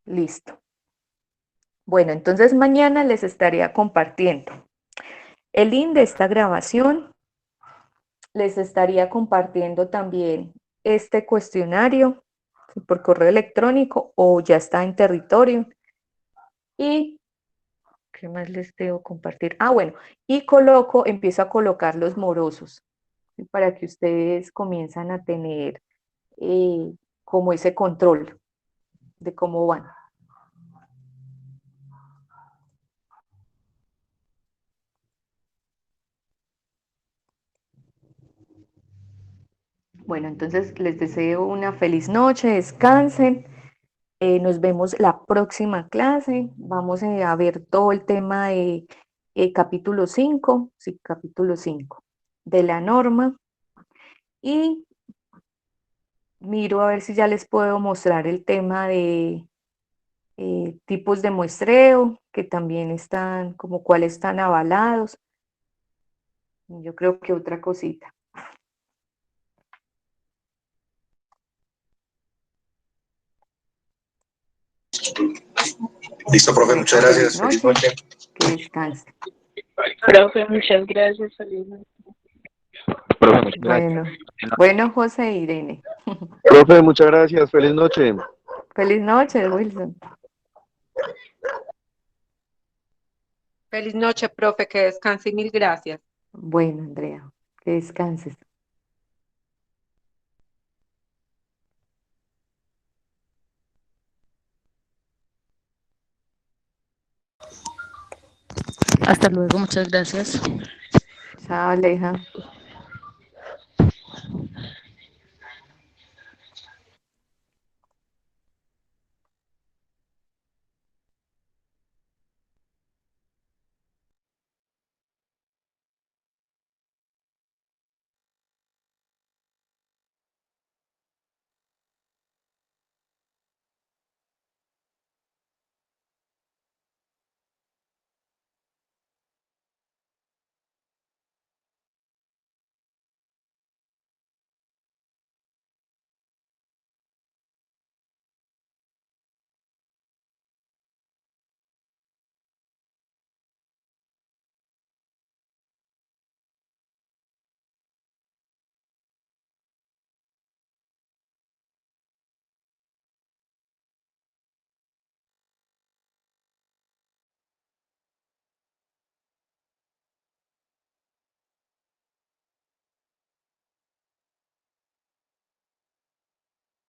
Listo. Bueno, entonces mañana les estaría compartiendo el link de esta grabación. Les estaría compartiendo también este cuestionario por correo electrónico o ya está en territorio. Y ¿qué más les debo compartir? Ah, bueno, y empiezo a colocar los morosos, ¿sí? Para que ustedes comiencen a tener como ese control de cómo van. Bueno, entonces les deseo una feliz noche, descansen. Nos vemos la próxima clase. Vamos a ver todo el tema de capítulo 5, sí, capítulo 5 de la norma. Y miro a ver si ya les puedo mostrar el tema de tipos de muestreo, que también están, como cuáles están avalados. Yo creo que otra cosita. Listo, profe, muchas gracias. Feliz noche. Que descansen. Profe, muchas gracias. Feliz noche. Profe, muchas gracias. Bueno, José e Irene. Profe, muchas gracias. Feliz noche. Feliz noche, Wilson. Feliz noche, profe, que descanse y mil gracias. Bueno, Andrea, que descanses. Hasta luego, muchas gracias. Chao, Aleja.